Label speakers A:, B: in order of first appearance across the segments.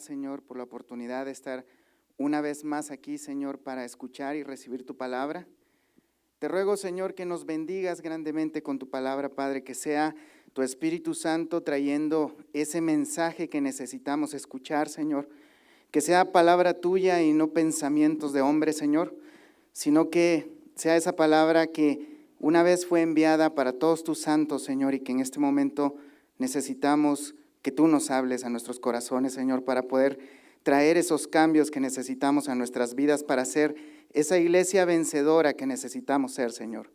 A: Señor, por la oportunidad de estar una vez más aquí, Señor, para escuchar y recibir tu palabra. Te ruego, Señor, que nos bendigas grandemente con tu palabra, Padre, que sea tu Espíritu Santo trayendo ese mensaje que necesitamos escuchar, Señor, que sea palabra tuya y no pensamientos de hombre, Señor, sino que sea esa palabra que una vez fue enviada para todos tus santos, Señor, y que en este momento necesitamos que tú nos hables a nuestros corazones, Señor, para poder traer esos cambios que necesitamos a nuestras vidas para ser esa iglesia vencedora que necesitamos ser, Señor.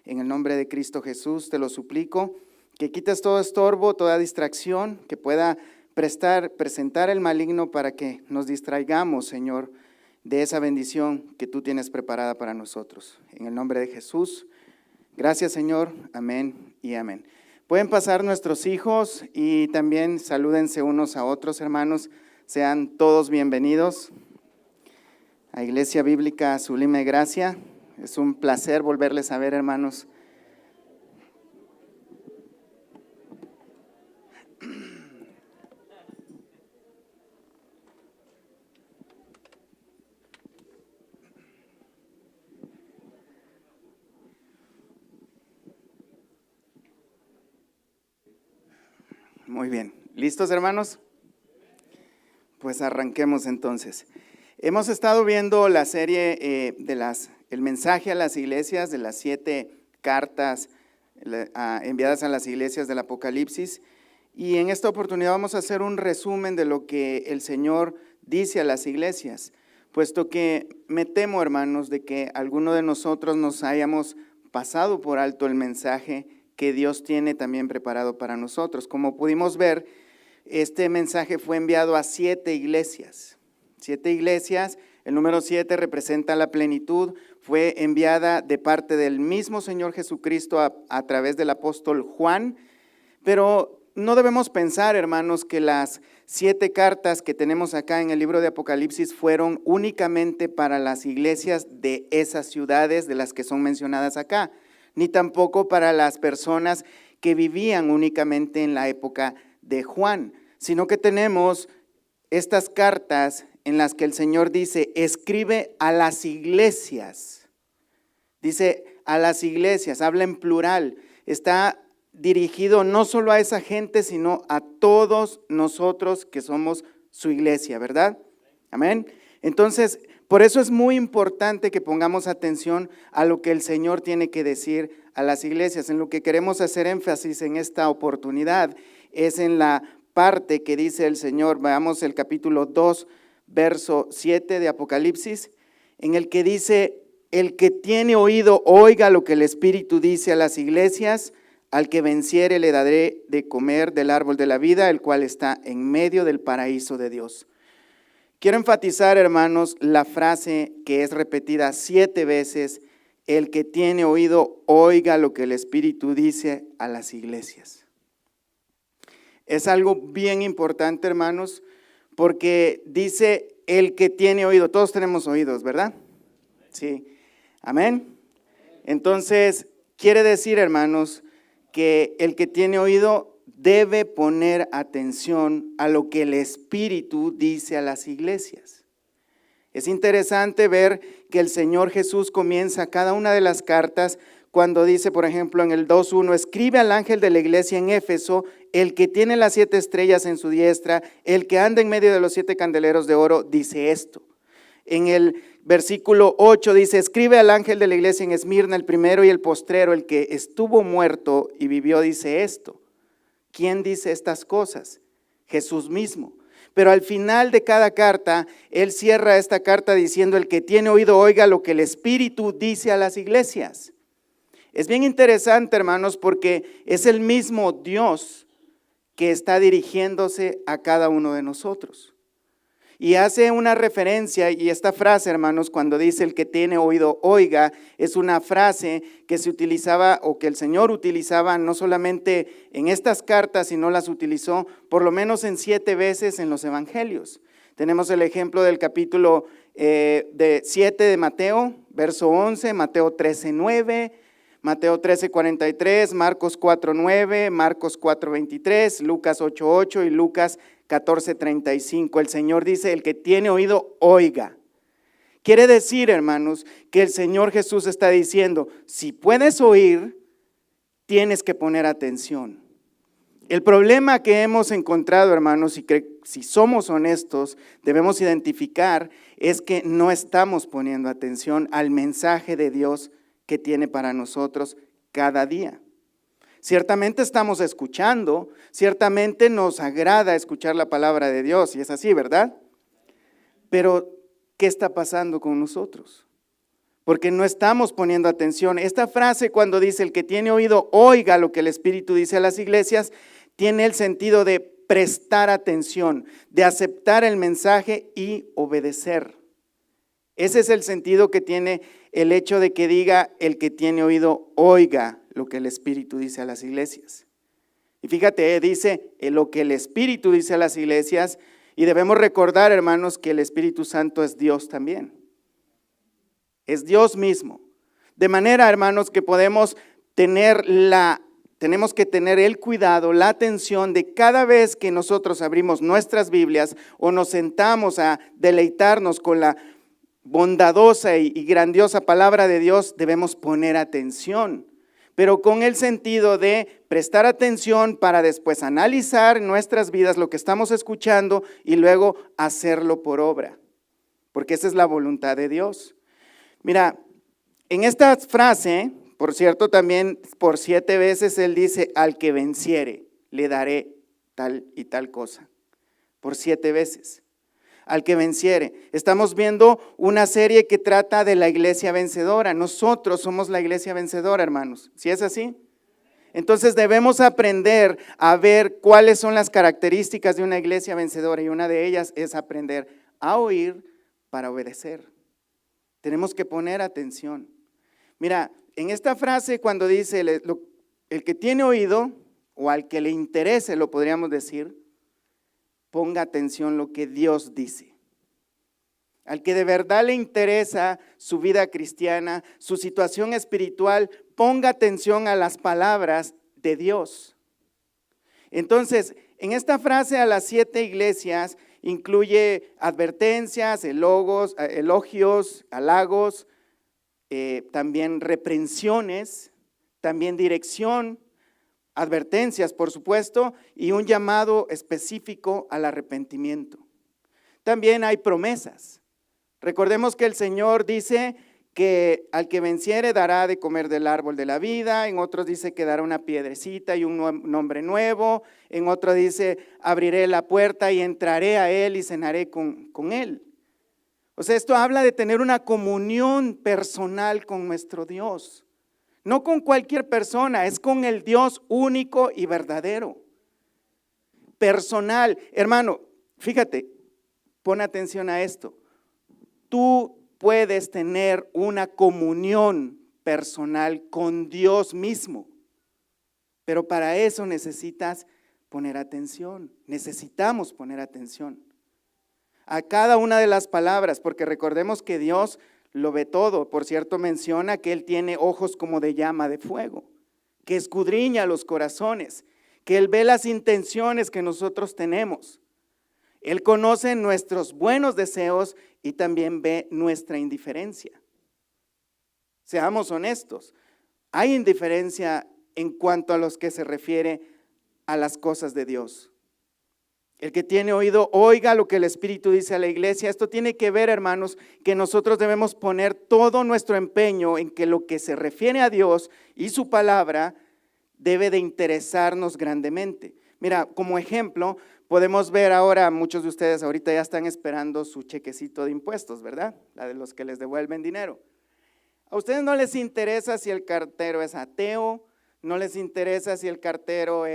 A: En el nombre de Cristo Jesús te lo suplico, que quites todo estorbo, toda distracción que pueda presentar el maligno para que nos distraigamos, Señor, de esa bendición que tú tienes preparada para nosotros. En el nombre de Jesús, gracias, Señor, amén y amén. Pueden pasar nuestros hijos y también salúdense unos a otros, hermanos. Sean todos bienvenidos a Iglesia Bíblica Sublime Gracia. Es un placer volverles a ver, hermanos. Muy bien. ¿Listos, hermanos? Pues arranquemos entonces. Hemos estado viendo la serie el mensaje a las iglesias de las 7 cartas enviadas a las iglesias del Apocalipsis, y en esta oportunidad vamos a hacer un resumen de lo que el Señor dice a las iglesias, puesto que me temo, hermanos, de que alguno de nosotros nos hayamos pasado por alto el mensaje que Dios tiene también preparado para nosotros. Como pudimos ver, este mensaje fue enviado a 7 iglesias. 7 iglesias, el número 7 representa la plenitud, fue enviada de parte del mismo Señor Jesucristo a través del apóstol Juan, pero no debemos pensar, hermanos, que las 7 cartas que tenemos acá en el libro de Apocalipsis fueron únicamente para las iglesias de esas ciudades de las que son mencionadas acá, ni tampoco para las personas que vivían únicamente en la época de Juan, sino que tenemos estas cartas en las que el Señor dice, escribe a las iglesias. Dice a las iglesias, habla en plural, está dirigido no solo a esa gente, sino a todos nosotros que somos su iglesia, ¿verdad? Amén. Entonces, por eso es muy importante que pongamos atención a lo que el Señor tiene que decir a las iglesias. En lo que queremos hacer énfasis en esta oportunidad es en la parte que dice el Señor. Veamos el capítulo 2, verso 7 de Apocalipsis, en el que dice, el que tiene oído, oiga lo que el Espíritu dice a las iglesias, al que venciere le daré de comer del árbol de la vida, el cual está en medio del paraíso de Dios. Quiero enfatizar, hermanos, la frase que es repetida 7 veces, el que tiene oído, oiga lo que el Espíritu dice a las iglesias. Es algo bien importante, hermanos, porque dice el que tiene oído. Todos tenemos oídos, ¿verdad? Sí. Amén. Entonces, quiere decir, hermanos, que el que tiene oído debe poner atención a lo que el Espíritu dice a las iglesias. Es interesante ver que el Señor Jesús comienza cada una de las cartas cuando dice, por ejemplo, en el 2:1, escribe al ángel de la iglesia en Éfeso, el que tiene las 7 estrellas en su diestra, el que anda en medio de los 7 candeleros de oro, dice esto. En el versículo 8 dice, escribe al ángel de la iglesia en Esmirna, el primero y el postrero, el que estuvo muerto y vivió, dice esto. ¿Quién dice estas cosas? Jesús mismo. Pero al final de cada carta, él cierra esta carta diciendo, el que tiene oído, oiga lo que el Espíritu dice a las iglesias. Es bien interesante, hermanos, porque es el mismo Dios que está dirigiéndose a cada uno de nosotros. Y hace una referencia, y esta frase, hermanos, cuando dice el que tiene oído, oiga, es una frase que se utilizaba o que el Señor utilizaba no solamente en estas cartas, sino las utilizó por lo menos en 7 veces en los evangelios. Tenemos el ejemplo del capítulo 7 de Mateo, verso 11, Mateo 13:9, Mateo 13:43, Marcos 4:9, Marcos 4:23, Lucas 8:8 y Lucas 14:35, el Señor dice, el que tiene oído, oiga. Quiere decir, hermanos, que el Señor Jesús está diciendo, si puedes oír, tienes que poner atención. El problema que hemos encontrado, hermanos, y que si somos honestos, debemos identificar, es que no estamos poniendo atención al mensaje de Dios que tiene para nosotros cada día. Ciertamente estamos escuchando, ciertamente nos agrada escuchar la palabra de Dios, y es así, ¿verdad? Pero, ¿qué está pasando con nosotros? Porque no estamos poniendo atención. Esta frase cuando dice, el que tiene oído, oiga lo que el Espíritu dice a las iglesias, tiene el sentido de prestar atención, de aceptar el mensaje y obedecer. Ese es el sentido que tiene el hecho de que diga, el que tiene oído, oiga lo que el Espíritu dice a las iglesias. Y fíjate, dice lo que el Espíritu dice a las iglesias, y debemos recordar, hermanos, que el Espíritu Santo es Dios también. Es Dios mismo. De manera, hermanos, que tenemos que tener el cuidado, la atención de cada vez que nosotros abrimos nuestras Biblias o nos sentamos a deleitarnos con la bondadosa y grandiosa palabra de Dios, debemos poner atención, pero con el sentido de prestar atención para después analizar en nuestras vidas lo que estamos escuchando y luego hacerlo por obra, porque esa es la voluntad de Dios. Mira, en esta frase, por cierto, también por 7 veces Él dice, al que venciere, le daré tal y tal cosa. Por 7 veces. Al que venciere. Estamos viendo una serie que trata de la iglesia vencedora. Nosotros somos la iglesia vencedora, hermanos. ¿Sí es así? Entonces debemos aprender a ver cuáles son las características de una iglesia vencedora, y una de ellas es aprender a oír para obedecer. Tenemos que poner atención. Mira, en esta frase cuando dice el que tiene oído, o al que le interese, lo podríamos decir, ponga atención lo que Dios dice. Al que de verdad le interesa su vida cristiana, su situación espiritual, ponga atención a las palabras de Dios. Entonces, en esta frase a las 7 iglesias incluye advertencias, elogios, halagos, también reprensiones, también dirección, advertencias, por supuesto, y un llamado específico al arrepentimiento. También hay promesas. Recordemos que el Señor dice que al que venciere dará de comer del árbol de la vida, en otros dice que dará una piedrecita y un nombre nuevo, en otro dice abriré la puerta y entraré a Él y cenaré con Él. O sea, esto habla de tener una comunión personal con nuestro Dios. No con cualquier persona, es con el Dios único y verdadero. Personal. Hermano, fíjate, pon atención a esto. Tú puedes tener una comunión personal con Dios mismo, pero para eso necesitas poner atención. Necesitamos poner atención a cada una de las palabras, porque recordemos que Dios lo ve todo. Por cierto, menciona que Él tiene ojos como de llama de fuego, que escudriña los corazones, que Él ve las intenciones que nosotros tenemos. Él conoce nuestros buenos deseos y también ve nuestra indiferencia. Seamos honestos, hay indiferencia en cuanto a los que se refiere a las cosas de Dios. El que tiene oído, oiga lo que el Espíritu dice a la iglesia. Esto tiene que ver, hermanos, que nosotros debemos poner todo nuestro empeño en que lo que se refiere a Dios y su palabra debe de interesarnos grandemente. Mira, como ejemplo, podemos ver ahora, muchos de ustedes ahorita ya están esperando su chequecito de impuestos, ¿verdad? La de los que les devuelven dinero. A ustedes no les interesa si el cartero es ateo, no les interesa si el cartero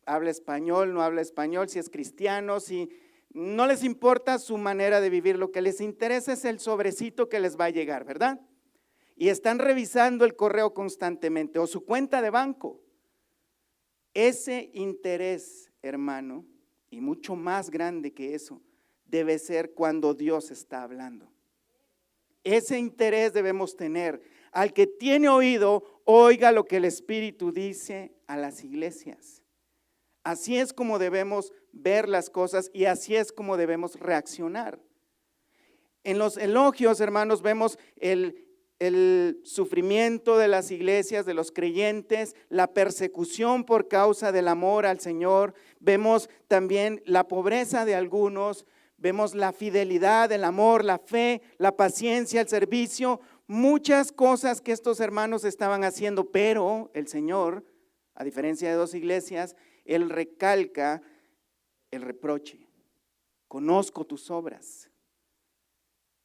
A: habla español, no habla español, si es cristiano, si no les importa su manera de vivir. Lo que les interesa es el sobrecito que les va a llegar, ¿verdad? Y están revisando el correo constantemente o su cuenta de banco. Ese interés, hermano, y mucho más grande que eso, debe ser cuando Dios está hablando. Ese interés debemos tener. Al que tiene oído, oiga lo que el Espíritu dice a las iglesias. Así es como debemos ver las cosas y así es como debemos reaccionar. En los elogios, hermanos, vemos el sufrimiento de las iglesias, de los creyentes, la persecución por causa del amor al Señor, vemos también la pobreza de algunos, vemos la fidelidad, el amor, la fe, la paciencia, el servicio, muchas cosas que estos hermanos estaban haciendo, pero el Señor, a diferencia de dos iglesias, Él recalca el reproche. Conozco tus obras.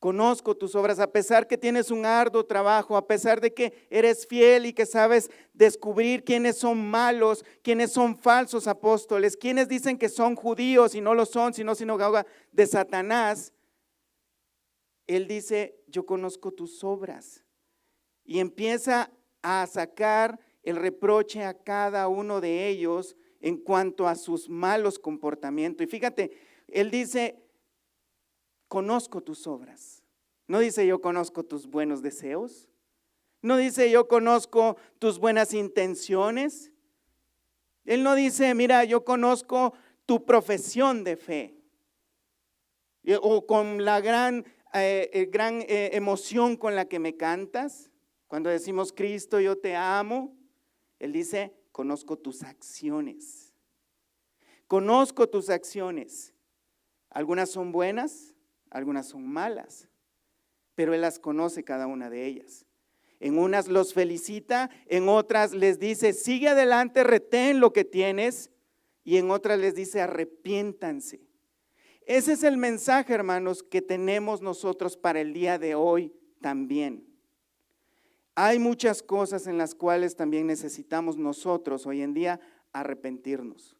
A: Conozco tus obras, a pesar que tienes un arduo trabajo, a pesar de que eres fiel y que sabes descubrir quiénes son malos, quiénes son falsos apóstoles, quiénes dicen que son judíos y no lo son, sino sinagoga de Satanás. Él dice, yo conozco tus obras. Y empieza a sacar el reproche a cada uno de ellos en cuanto a sus malos comportamientos. Y fíjate, él dice, conozco tus obras. No dice yo conozco tus buenos deseos. No dice yo conozco tus buenas intenciones. Él no dice, mira, yo conozco tu profesión de fe. O con la gran emoción con la que me cantas. Cuando decimos Cristo, yo te amo. Él dice, conozco tus acciones. Conozco tus acciones. Algunas son buenas. Algunas son malas, pero Él las conoce cada una de ellas. En unas los felicita, en otras les dice, sigue adelante, retén lo que tienes, y en otras les dice, arrepiéntanse. Ese es el mensaje, hermanos, que tenemos nosotros para el día de hoy también. Hay muchas cosas en las cuales también necesitamos nosotros hoy en día arrepentirnos.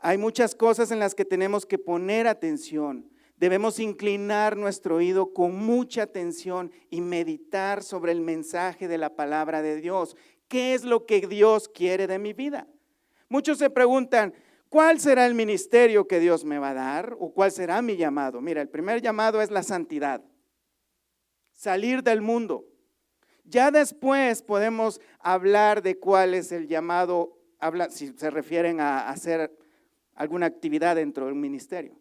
A: Hay muchas cosas en las que tenemos que poner atención. Debemos inclinar nuestro oído con mucha atención y meditar sobre el mensaje de la palabra de Dios. ¿Qué es lo que Dios quiere de mi vida? Muchos se preguntan, ¿cuál será el ministerio que Dios me va a dar? ¿O cuál será mi llamado? Mira, el primer llamado es la santidad. Salir del mundo. Ya después podemos hablar de cuál es el llamado, si se refieren a hacer alguna actividad dentro del ministerio.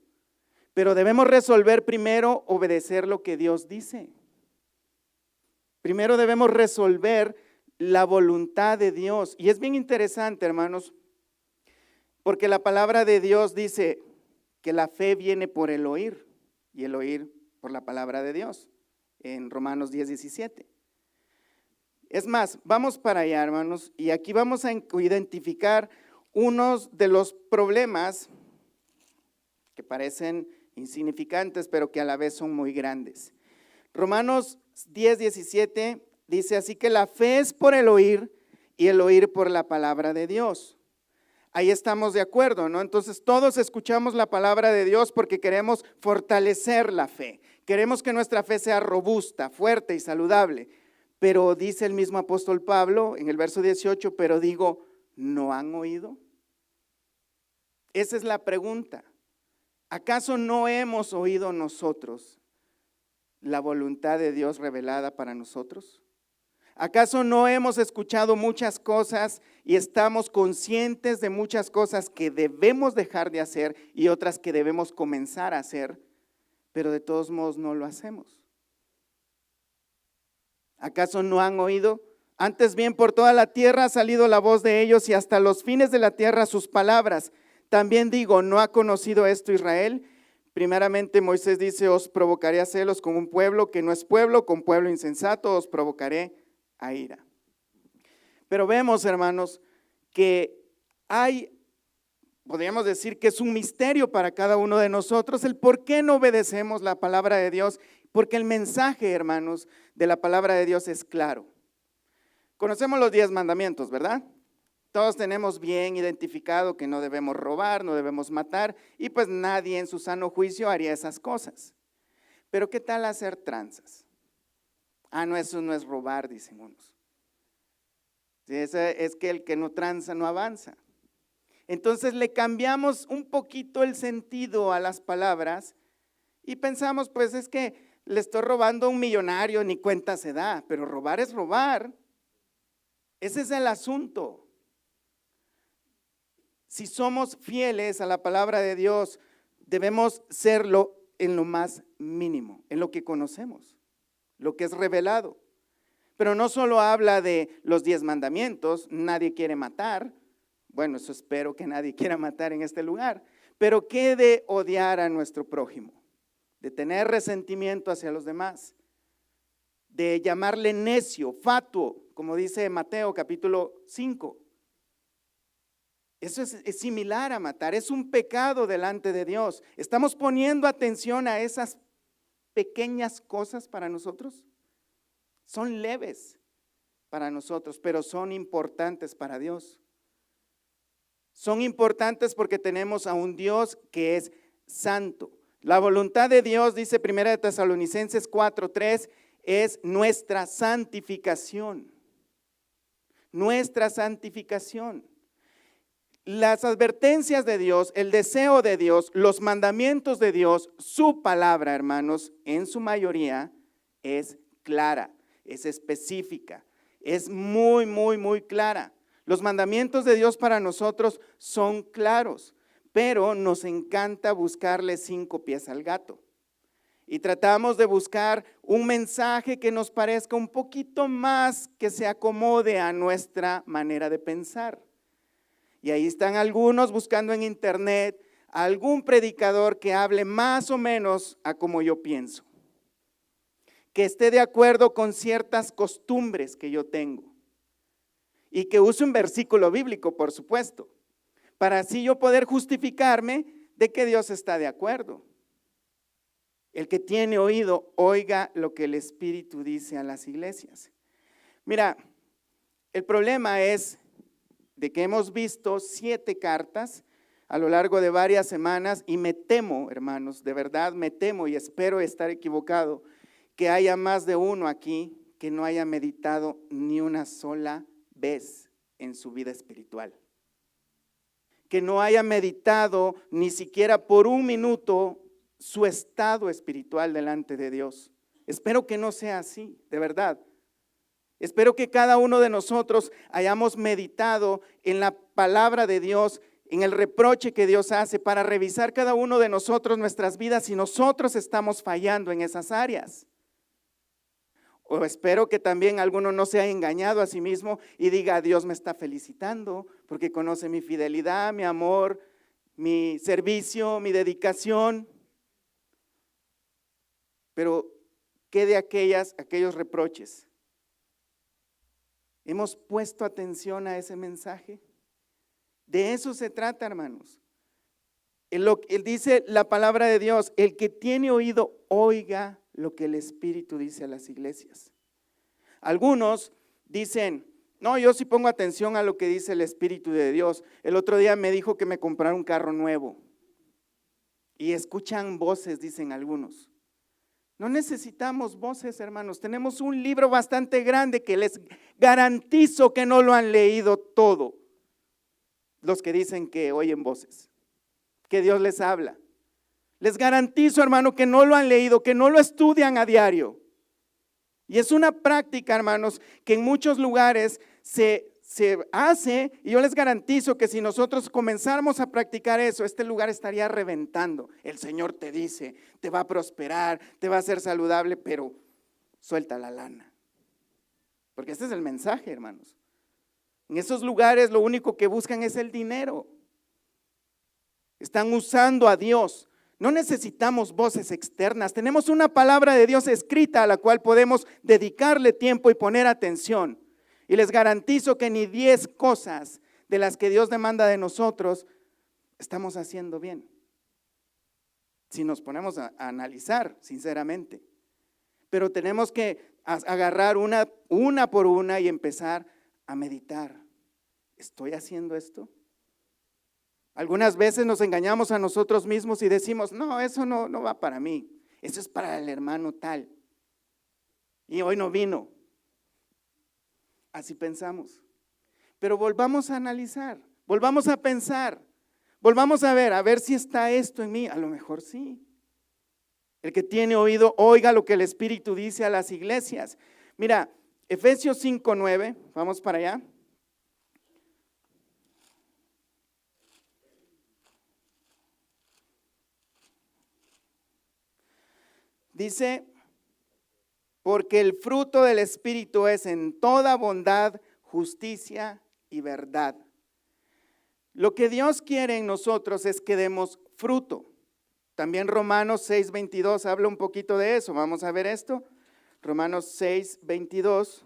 A: Pero debemos resolver primero obedecer lo que Dios dice. Primero debemos resolver la voluntad de Dios. Y es bien interesante, hermanos, porque la palabra de Dios dice que la fe viene por el oír y el oír por la palabra de Dios, en Romanos 10:17. Es más, vamos para allá, hermanos, y aquí vamos a identificar unos de los problemas que parecen insignificantes, pero que a la vez son muy grandes. Romanos 10:17 dice, así que la fe es por el oír y el oír por la palabra de Dios. Ahí estamos de acuerdo, ¿no? Entonces todos escuchamos la palabra de Dios porque queremos fortalecer la fe. Queremos que nuestra fe sea robusta, fuerte y saludable. Pero dice el mismo apóstol Pablo en el verso 18, pero digo, ¿no han oído? Esa es la pregunta. ¿Acaso no hemos oído nosotros la voluntad de Dios revelada para nosotros? ¿Acaso no hemos escuchado muchas cosas y estamos conscientes de muchas cosas que debemos dejar de hacer y otras que debemos comenzar a hacer, pero de todos modos no lo hacemos? ¿Acaso no han oído? Antes bien, por toda la tierra ha salido la voz de ellos y hasta los fines de la tierra sus palabras. También digo, ¿no ha conocido esto Israel? Primeramente Moisés dice, os provocaré a celos con un pueblo que no es pueblo, con pueblo insensato os provocaré a ira. Pero vemos, hermanos, que podríamos decir que es un misterio para cada uno de nosotros el por qué no obedecemos la palabra de Dios, porque el mensaje, hermanos, de la palabra de Dios es claro. Conocemos los 10 mandamientos, ¿verdad? Todos tenemos bien identificado que no debemos robar, no debemos matar, y pues nadie en su sano juicio haría esas cosas. Pero ¿qué tal hacer tranzas? No, eso no es robar, dicen unos. Es que el que no tranza no avanza. Entonces le cambiamos un poquito el sentido a las palabras y pensamos, pues es que le estoy robando a un millonario, ni cuenta se da, pero robar es robar. Ese es el asunto. Si somos fieles a la palabra de Dios, debemos serlo en lo más mínimo, en lo que conocemos, lo que es revelado. Pero no solo habla de los 10 mandamientos, nadie quiere matar. Bueno, eso espero que nadie quiera matar en este lugar. Pero ¿qué de odiar a nuestro prójimo? De tener resentimiento hacia los demás, de llamarle necio, fatuo, como dice Mateo capítulo 5. Eso es similar a matar, es un pecado delante de Dios. ¿Estamos poniendo atención a esas pequeñas cosas para nosotros? Son leves para nosotros, pero son importantes para Dios. Son importantes porque tenemos a un Dios que es santo. La voluntad de Dios, dice 1 Tesalonicenses 4:3, es nuestra santificación. Nuestra santificación. Las advertencias de Dios, el deseo de Dios, los mandamientos de Dios, su palabra, hermanos, en su mayoría es clara, es específica, es muy, muy, muy clara. Los mandamientos de Dios para nosotros son claros, pero nos encanta buscarle 5 pies al gato. Y tratamos de buscar un mensaje que nos parezca un poquito más que se acomode a nuestra manera de pensar. Y ahí están algunos buscando en internet algún predicador que hable más o menos a como yo pienso, que esté de acuerdo con ciertas costumbres que yo tengo y que use un versículo bíblico, por supuesto, para así yo poder justificarme de que Dios está de acuerdo. El que tiene oído, oiga lo que el Espíritu dice a las iglesias. Mira, el problema es de que hemos visto 7 cartas a lo largo de varias semanas y me temo, hermanos, de verdad me temo y espero estar equivocado, que haya más de uno aquí que no haya meditado ni una sola vez en su vida espiritual. Que no haya meditado ni siquiera por un minuto su estado espiritual delante de Dios. Espero que no sea así, de verdad. Espero que cada uno de nosotros hayamos meditado en la palabra de Dios, en el reproche que Dios hace para revisar cada uno de nosotros nuestras vidas si nosotros estamos fallando en esas áreas. O espero que también alguno no se haya engañado a sí mismo y diga: Dios me está felicitando porque conoce mi fidelidad, mi amor, mi servicio, mi dedicación. Pero ¿qué de aquellos reproches? ¿Hemos puesto atención a ese mensaje? De eso se trata, hermanos. Él dice la palabra de Dios: el que tiene oído, oiga lo que el Espíritu dice a las iglesias. Algunos dicen: no, yo sí pongo atención a lo que dice el Espíritu de Dios. El otro día me dijo que me comprara un carro nuevo. Y escuchan voces, dicen algunos. No necesitamos voces, hermanos. Tenemos un libro bastante grande que les garantizo que no lo han leído todo. Los que dicen que oyen voces, que Dios les habla. Les garantizo, hermano, que no lo han leído, que no lo estudian a diario. Y es una práctica, hermanos, que en muchos lugares se hace, y yo les garantizo que si nosotros comenzáramos a practicar eso, este lugar estaría reventando. El Señor te dice, te va a prosperar, te va a hacer saludable, pero suelta la lana. Porque este es el mensaje, hermanos. En esos lugares lo único que buscan es el dinero. Están usando a Dios. No necesitamos voces externas, tenemos una palabra de Dios escrita a la cual podemos dedicarle tiempo y poner atención. Y les garantizo que ni 10 cosas de las que Dios demanda de nosotros estamos haciendo bien. Si nos ponemos a analizar sinceramente. Pero tenemos que agarrar una por una y empezar a meditar. ¿Estoy haciendo esto? Algunas veces nos engañamos a nosotros mismos y decimos: no, eso no va para mí, eso es para el hermano tal. Y hoy no vino. Así pensamos. Pero volvamos a analizar, volvamos a pensar, volvamos a ver si está esto en mí. A lo mejor sí. El que tiene oído, oiga lo que el Espíritu dice a las iglesias. Mira, Efesios 5:9, vamos para allá. Dice, porque el fruto del Espíritu es en toda bondad, justicia y verdad. Lo que Dios quiere en nosotros es que demos fruto. También Romanos 6:22 habla un poquito de eso. Vamos a ver esto. Romanos 6:22.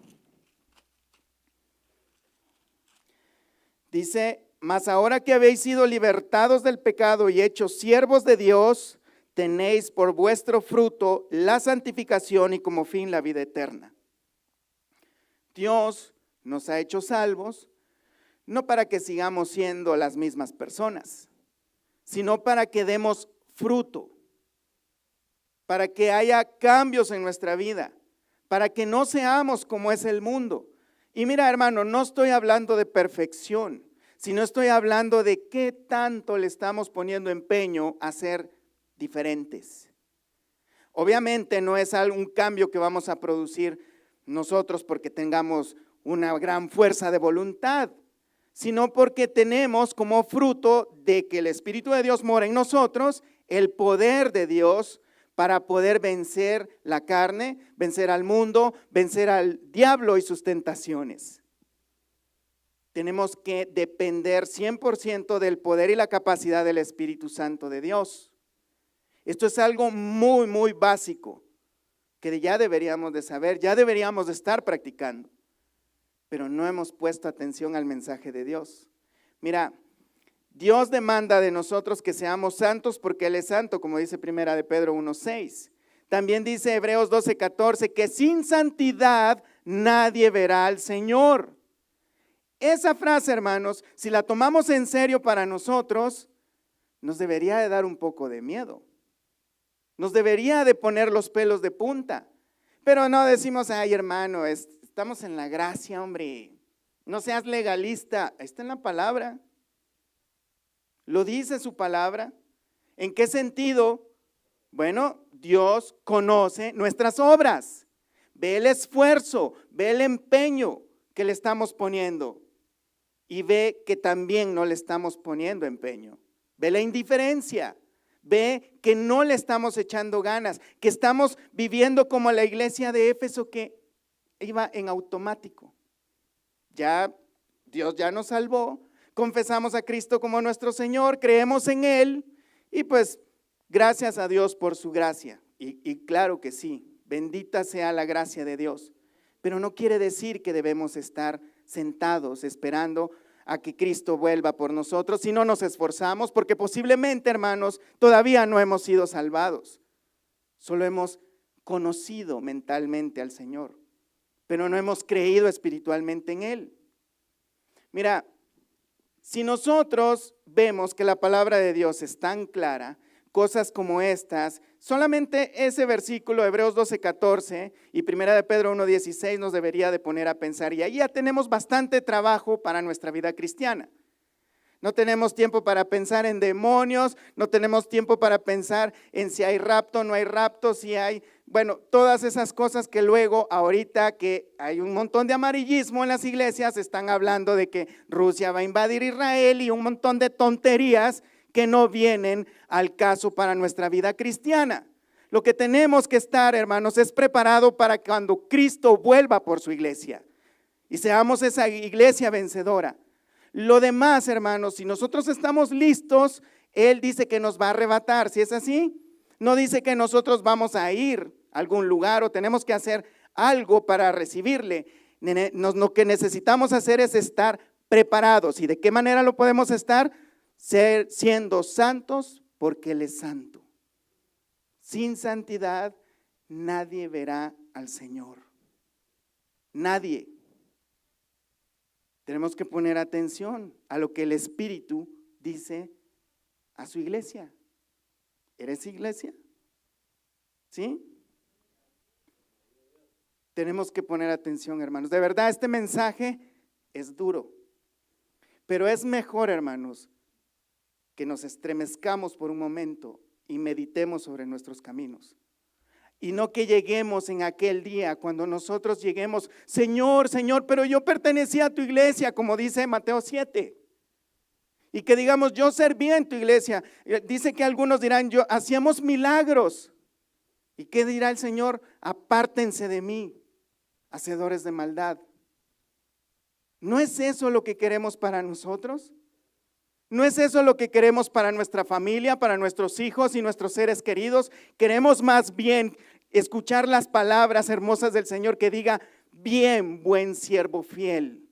A: Dice, mas ahora que habéis sido libertados del pecado y hechos siervos de Dios, tenéis por vuestro fruto la santificación y como fin la vida eterna. Dios nos ha hecho salvos, no para que sigamos siendo las mismas personas, sino para que demos fruto, para que haya cambios en nuestra vida, para que no seamos como es el mundo. Y mira, hermano, no estoy hablando de perfección, sino estoy hablando de qué tanto le estamos poniendo empeño a ser diferentes. Obviamente no es un cambio que vamos a producir nosotros porque tengamos una gran fuerza de voluntad, sino porque tenemos como fruto de que el Espíritu de Dios mora en nosotros, el poder de Dios para poder vencer la carne, vencer al mundo, vencer al diablo y sus tentaciones. Tenemos que depender 100% del poder y la capacidad del Espíritu Santo de Dios. Esto es algo muy, muy básico que ya deberíamos de saber, ya deberíamos de estar practicando, pero no hemos puesto atención al mensaje de Dios. Mira, Dios demanda de nosotros que seamos santos porque Él es santo, como dice Primera de Pedro 1:6. También dice Hebreos 12:14 que sin santidad nadie verá al Señor. Esa frase, hermanos, si la tomamos en serio para nosotros, nos debería de dar un poco de miedo. Nos debería de poner los pelos de punta. Pero no decimos, ay hermano, estamos en la gracia, hombre. No seas legalista. Está en la palabra. Lo dice su palabra. ¿En qué sentido? Bueno, Dios conoce nuestras obras. Ve el esfuerzo, ve el empeño que le estamos poniendo. Y ve que también no le estamos poniendo empeño. Ve la indiferencia. Ve que no le estamos echando ganas, que estamos viviendo como la iglesia de Éfeso que iba en automático. Ya Dios ya nos salvó, confesamos a Cristo como nuestro Señor, creemos en Él y pues gracias a Dios por su gracia. Y claro que sí, bendita sea la gracia de Dios. Pero no quiere decir que debemos estar sentados esperando a que Cristo vuelva por nosotros si no nos esforzamos, porque posiblemente, hermanos, todavía no hemos sido salvados. Solo hemos conocido mentalmente al Señor, pero no hemos creído espiritualmente en Él. Mira, si nosotros vemos que la palabra de Dios es tan clara, cosas como estas, solamente ese versículo, Hebreos 12:14 y Primera de Pedro 1:16 nos debería de poner a pensar, y ahí ya tenemos bastante trabajo para nuestra vida cristiana. No tenemos tiempo para pensar en demonios, no tenemos tiempo para pensar en si hay rapto, no hay rapto, si hay, bueno, todas esas cosas que luego, ahorita que hay un montón de amarillismo en las iglesias, están hablando de que Rusia va a invadir Israel y un montón de tonterías que no vienen al caso para nuestra vida cristiana. Lo que tenemos que estar, hermanos, es preparado para cuando Cristo vuelva por su iglesia y seamos esa iglesia vencedora. Lo demás, hermanos, si nosotros estamos listos, Él dice que nos va a arrebatar. ¿Si es así? No dice que nosotros vamos a ir a algún lugar o tenemos que hacer algo para recibirle. Lo que necesitamos hacer es estar preparados. ¿Y de qué manera lo podemos estar? Siendo santos porque Él es santo. Sin santidad nadie verá al Señor. Nadie. Tenemos que poner atención a lo que el Espíritu dice a su iglesia. ¿Eres iglesia? ¿Sí? Tenemos que poner atención, hermanos. De verdad, este mensaje es duro, pero es mejor, hermanos, que nos estremezcamos por un momento y meditemos sobre nuestros caminos. Y no que lleguemos en aquel día, cuando nosotros lleguemos, Señor, Señor, pero yo pertenecía a tu iglesia, como dice Mateo 7. Y que digamos, yo servía en tu iglesia. Dice que algunos dirán, hacíamos milagros. ¿Y qué dirá el Señor? Apártense de mí, hacedores de maldad. ¿No es eso lo que queremos para nosotros? ¿No es eso lo que queremos para nuestra familia, para nuestros hijos y nuestros seres queridos? Queremos más bien escuchar las palabras hermosas del Señor que diga, bien, buen siervo fiel.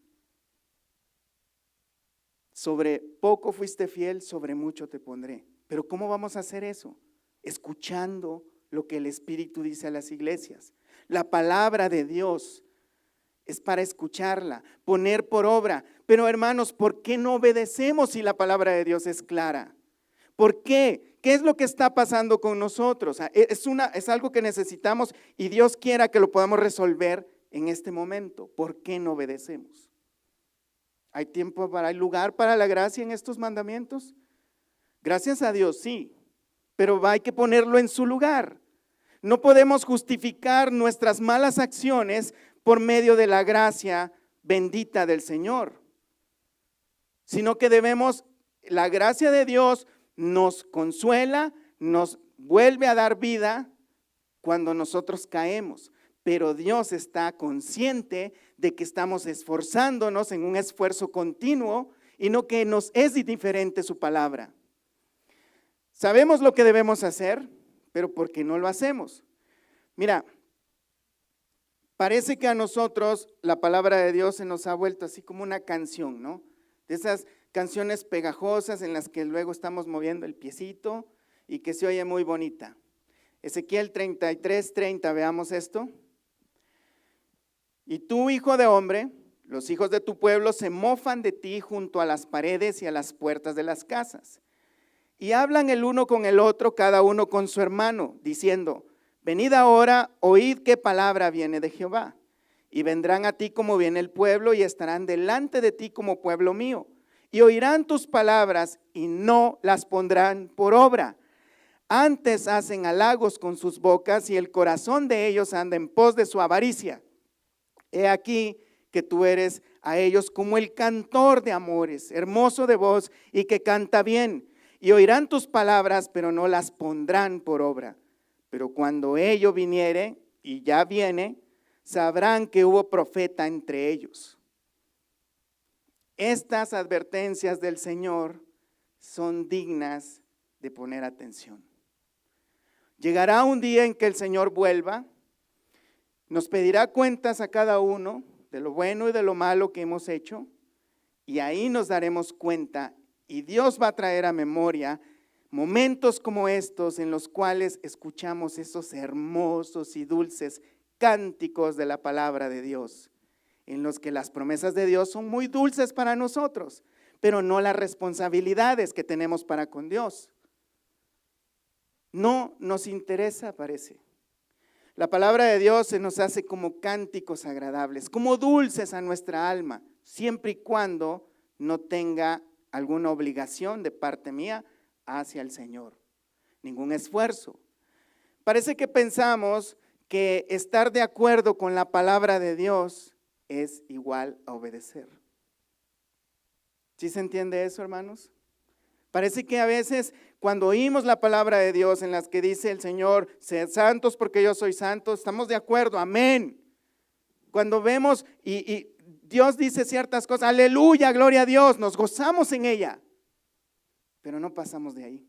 A: Sobre poco fuiste fiel, sobre mucho te pondré. Pero ¿cómo vamos a hacer eso? Escuchando lo que el Espíritu dice a las iglesias. La palabra de Dios es para escucharla, poner por obra. Pero hermanos, ¿por qué no obedecemos si la palabra de Dios es clara? ¿Por qué? ¿Qué es lo que está pasando con nosotros? Es algo que necesitamos y Dios quiera que lo podamos resolver en este momento. ¿Por qué no obedecemos? ¿Hay tiempo hay lugar para la gracia en estos mandamientos? Gracias a Dios, sí, pero hay que ponerlo en su lugar. No podemos justificar nuestras malas acciones por medio de la gracia bendita del Señor, sino que la gracia de Dios nos consuela, nos vuelve a dar vida cuando nosotros caemos. Pero Dios está consciente de que estamos esforzándonos en un esfuerzo continuo y no que nos es indiferente su palabra. Sabemos lo que debemos hacer, pero ¿por qué no lo hacemos? Mira, parece que a nosotros la palabra de Dios se nos ha vuelto así como una canción, ¿no? De esas canciones pegajosas en las que luego estamos moviendo el piecito y que se oye muy bonita. Ezequiel 33:30, veamos esto. Y tú, hijo de hombre, los hijos de tu pueblo se mofan de ti junto a las paredes y a las puertas de las casas. Y hablan el uno con el otro, cada uno con su hermano, diciendo, venid ahora, oíd qué palabra viene de Jehová. Y vendrán a ti como viene el pueblo y estarán delante de ti como pueblo mío. Y oirán tus palabras y no las pondrán por obra. Antes hacen halagos con sus bocas y el corazón de ellos anda en pos de su avaricia. He aquí que tú eres a ellos como el cantor de amores, hermoso de voz y que canta bien. Y oirán tus palabras, pero no las pondrán por obra. Pero cuando ello viniere, y ya viene, sabrán que hubo profeta entre ellos. Estas advertencias del Señor son dignas de poner atención. Llegará un día en que el Señor vuelva, nos pedirá cuentas a cada uno de lo bueno y de lo malo que hemos hecho, y ahí nos daremos cuenta, y Dios va a traer a memoria momentos como estos en los cuales escuchamos esos hermosos y dulces cánticos de la palabra de Dios, en los que las promesas de Dios son muy dulces para nosotros, pero no las responsabilidades que tenemos para con Dios. No nos interesa, parece. La palabra de Dios se nos hace como cánticos agradables, como dulces a nuestra alma, siempre y cuando no tenga alguna obligación de parte mía hacia el Señor, ningún esfuerzo. Parece que pensamos que estar de acuerdo con la palabra de Dios es igual a obedecer. ¿Sí se entiende eso, hermanos? Parece que a veces cuando oímos la palabra de Dios en las que dice el Señor, sed santos porque yo soy santo, estamos de acuerdo, amén. Cuando vemos y Dios dice ciertas cosas, aleluya, gloria a Dios, nos gozamos en ella, pero no pasamos de ahí.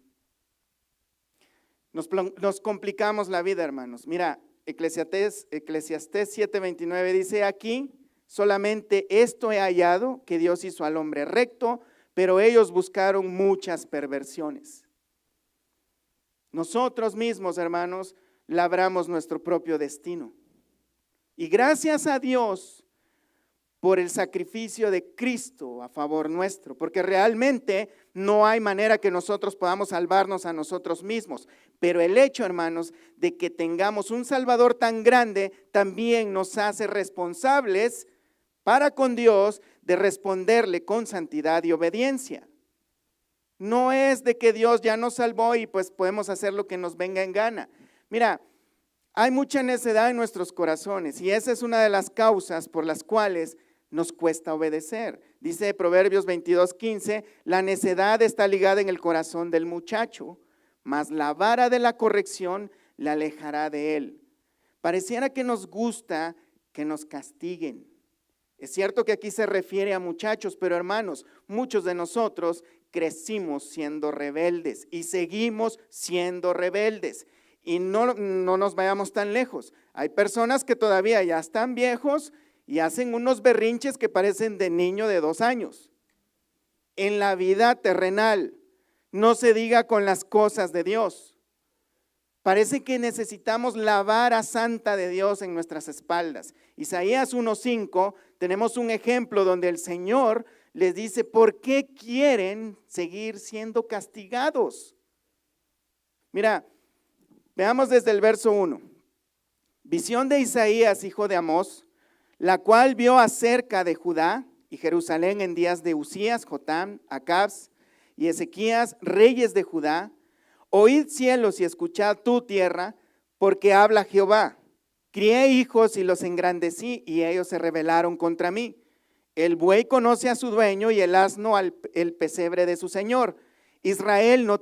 A: Nos complicamos la vida, hermanos. Mira, Eclesiastés 7:29 dice aquí, solamente esto he hallado, que Dios hizo al hombre recto, pero ellos buscaron muchas perversiones. Nosotros mismos, hermanos, labramos nuestro propio destino. Y gracias a Dios por el sacrificio de Cristo a favor nuestro, porque realmente no hay manera que nosotros podamos salvarnos a nosotros mismos. Pero el hecho, hermanos, de que tengamos un Salvador tan grande, también nos hace responsables para con Dios de responderle con santidad y obediencia. No es de que Dios ya nos salvó y pues podemos hacer lo que nos venga en gana. Mira, hay mucha necedad en nuestros corazones y esa es una de las causas por las cuales nos cuesta obedecer. Dice Proverbios 22:15, la necedad está ligada en el corazón del muchacho, mas la vara de la corrección le alejará de él. Pareciera que nos gusta que nos castiguen. Es cierto que aquí se refiere a muchachos, pero hermanos, muchos de nosotros crecimos siendo rebeldes y seguimos siendo rebeldes. Y no nos vayamos tan lejos. Hay personas que todavía ya están viejos y hacen unos berrinches que parecen de niño de 2 años. En la vida terrenal, no se diga con las cosas de Dios. Parece que necesitamos la vara santa de Dios en nuestras espaldas. Isaías 1:5, tenemos un ejemplo donde el Señor les dice, ¿por qué quieren seguir siendo castigados? Mira, veamos desde el verso 1. Visión de Isaías, hijo de Amós, la cual vio acerca de Judá y Jerusalén en días de Usías, Jotam, Acaz y Ezequías, reyes de Judá. Oíd cielos y escuchad tu tierra, porque habla Jehová. Crié hijos y los engrandecí, y ellos se rebelaron contra mí. El buey conoce a su dueño y el asno el pesebre de su señor. Israel no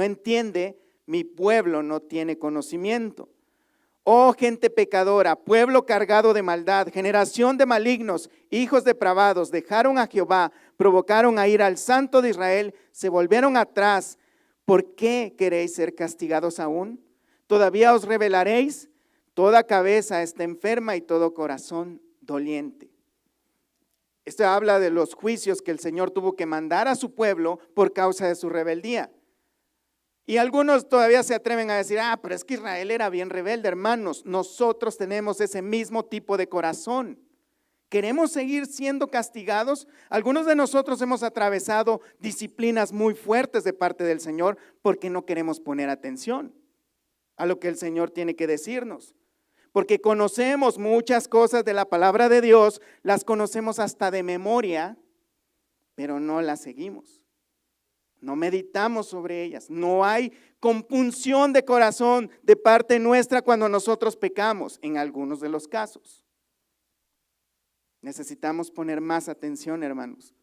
A: entiende, mi pueblo no tiene conocimiento. Oh gente pecadora, pueblo cargado de maldad, generación de malignos, hijos depravados, dejaron a Jehová, provocaron a ir al Santo de Israel, se volvieron atrás. ¿Por qué queréis ser castigados aún? ¿Todavía os rebelaréis? Toda cabeza está enferma y todo corazón doliente. Esto habla de los juicios que el Señor tuvo que mandar a su pueblo por causa de su rebeldía. Y algunos todavía se atreven a decir, pero es que Israel era bien rebelde. Hermanos, nosotros tenemos ese mismo tipo de corazón. ¿Queremos seguir siendo castigados? Algunos de nosotros hemos atravesado disciplinas muy fuertes de parte del Señor porque no queremos poner atención a lo que el Señor tiene que decirnos. Porque conocemos muchas cosas de la palabra de Dios, las conocemos hasta de memoria, pero no las seguimos. No meditamos sobre ellas. No hay compunción de corazón de parte nuestra cuando nosotros pecamos, en algunos de los casos. Necesitamos poner más atención, hermanos,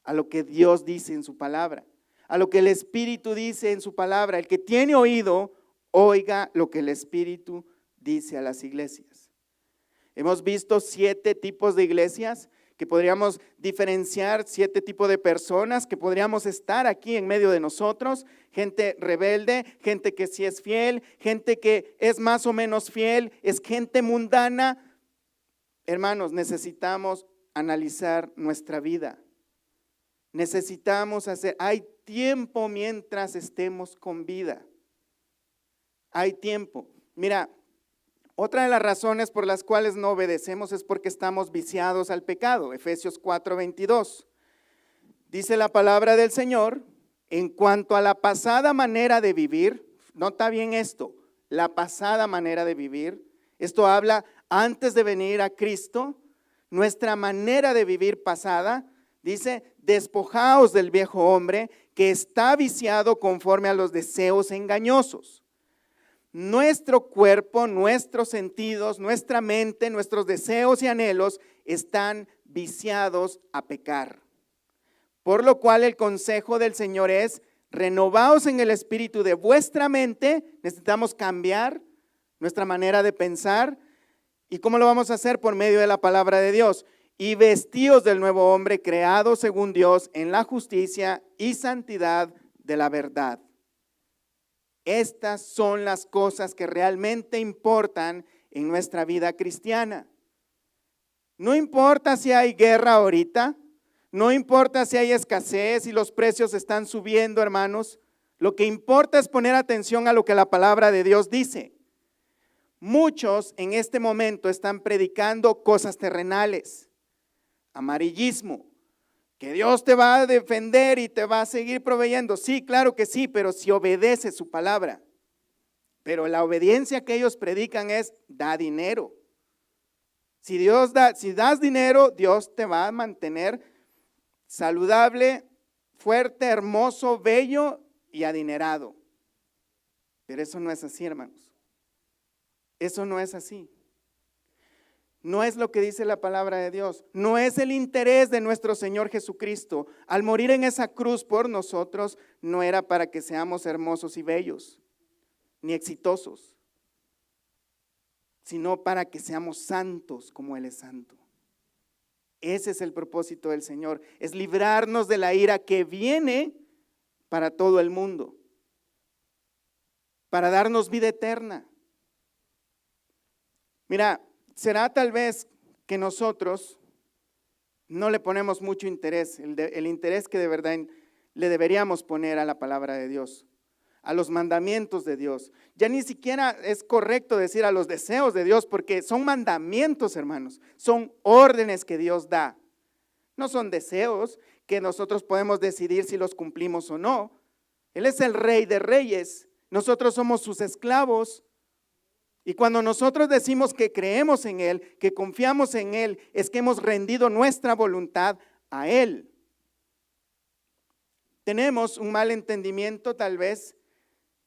A: a lo que Dios dice en su palabra, a lo que el Espíritu dice en su palabra. El que tiene oído, oiga lo que el Espíritu dice a las iglesias. Hemos visto 7 tipos de iglesias que podríamos diferenciar, 7 tipos de personas que podríamos estar aquí en medio de nosotros. Gente rebelde, gente que sí es fiel, gente que es más o menos fiel, es gente mundana. Hermanos, necesitamos analizar nuestra vida. Necesitamos hay tiempo mientras estemos con vida. Hay tiempo. Mira, otra de las razones por las cuales no obedecemos es porque estamos viciados al pecado. Efesios 4:22. Dice la palabra del Señor, en cuanto a la pasada manera de vivir, nota bien esto, la pasada manera de vivir, esto habla antes de venir a Cristo, nuestra manera de vivir pasada, dice, despojaos del viejo hombre que está viciado conforme a los deseos engañosos. Nuestro cuerpo, nuestros sentidos, nuestra mente, nuestros deseos y anhelos están viciados a pecar. Por lo cual el consejo del Señor es, renovaos en el espíritu de vuestra mente. Necesitamos cambiar nuestra manera de pensar. ¿Y cómo lo vamos a hacer? Por medio de la palabra de Dios. Y vestíos del nuevo hombre creado según Dios en la justicia y santidad de la verdad. Estas son las cosas que realmente importan en nuestra vida cristiana. No importa si hay guerra ahorita, no importa si hay escasez y los precios están subiendo, hermanos. Lo que importa es poner atención a lo que la palabra de Dios dice. Muchos en este momento están predicando cosas terrenales, amarillismo, que Dios te va a defender y te va a seguir proveyendo. Sí, claro que sí, pero si obedeces su palabra. Pero la obediencia que ellos predican es, da dinero. Si das dinero, Dios te va a mantener saludable, fuerte, hermoso, bello y adinerado. Pero eso no es así, hermanos. Eso no es así. No es lo que dice la palabra de Dios. No es el interés de nuestro Señor Jesucristo. Al morir en esa cruz por nosotros, no era para que seamos hermosos y bellos, ni exitosos. sino para que seamos santos como Él es santo. Ese es el propósito del Señor, es librarnos de la ira que viene para todo el mundo, para darnos vida eterna. Mira, será tal vez que nosotros no le ponemos mucho interés, el interés que de verdad le deberíamos poner a la palabra de Dios, a los mandamientos de Dios. Ya ni siquiera es correcto decir a los deseos de Dios, porque son mandamientos, hermanos, son órdenes que Dios da. No son deseos que nosotros podemos decidir si los cumplimos o no. Él es el Rey de Reyes, nosotros somos sus esclavos. Y cuando nosotros decimos que creemos en Él, que confiamos en Él, es que hemos rendido nuestra voluntad a Él. Tenemos un mal entendimiento tal vez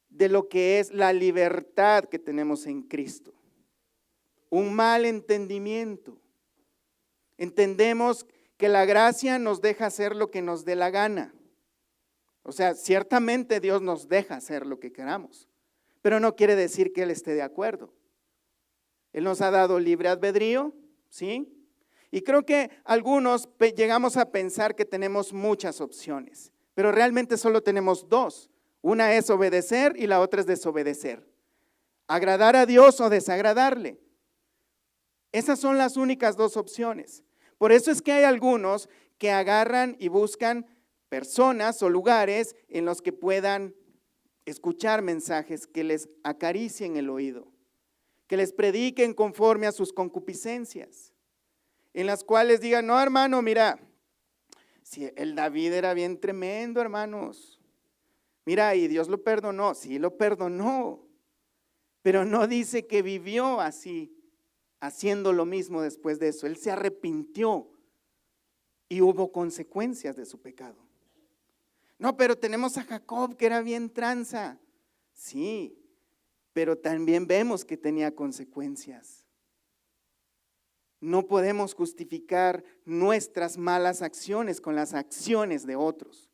A: de lo que es la libertad que tenemos en Cristo. Un mal entendimiento. Entendemos que la gracia nos deja hacer lo que nos dé la gana. O sea, ciertamente Dios nos deja hacer lo que queramos, pero no quiere decir que Él esté de acuerdo. Él nos ha dado libre albedrío, ¿sí? Y creo que algunos llegamos a pensar que tenemos muchas opciones, pero realmente solo tenemos dos. Una es obedecer y la otra es desobedecer. Agradar a Dios o desagradarle. Esas son las únicas dos opciones. Por eso es que hay algunos que agarran y buscan personas o lugares en los que puedan escuchar mensajes que les acaricien el oído, que les prediquen conforme a sus concupiscencias, en las cuales digan, no hermano, mira, si el David era bien tremendo, hermanos, mira, y Dios lo perdonó, sí lo perdonó, pero no dice que vivió así, haciendo lo mismo después de eso. Él se arrepintió y hubo consecuencias de su pecado. No, pero tenemos a Jacob que era bien tranza. Sí, pero también vemos que tenía consecuencias. No podemos justificar nuestras malas acciones con las acciones de otros.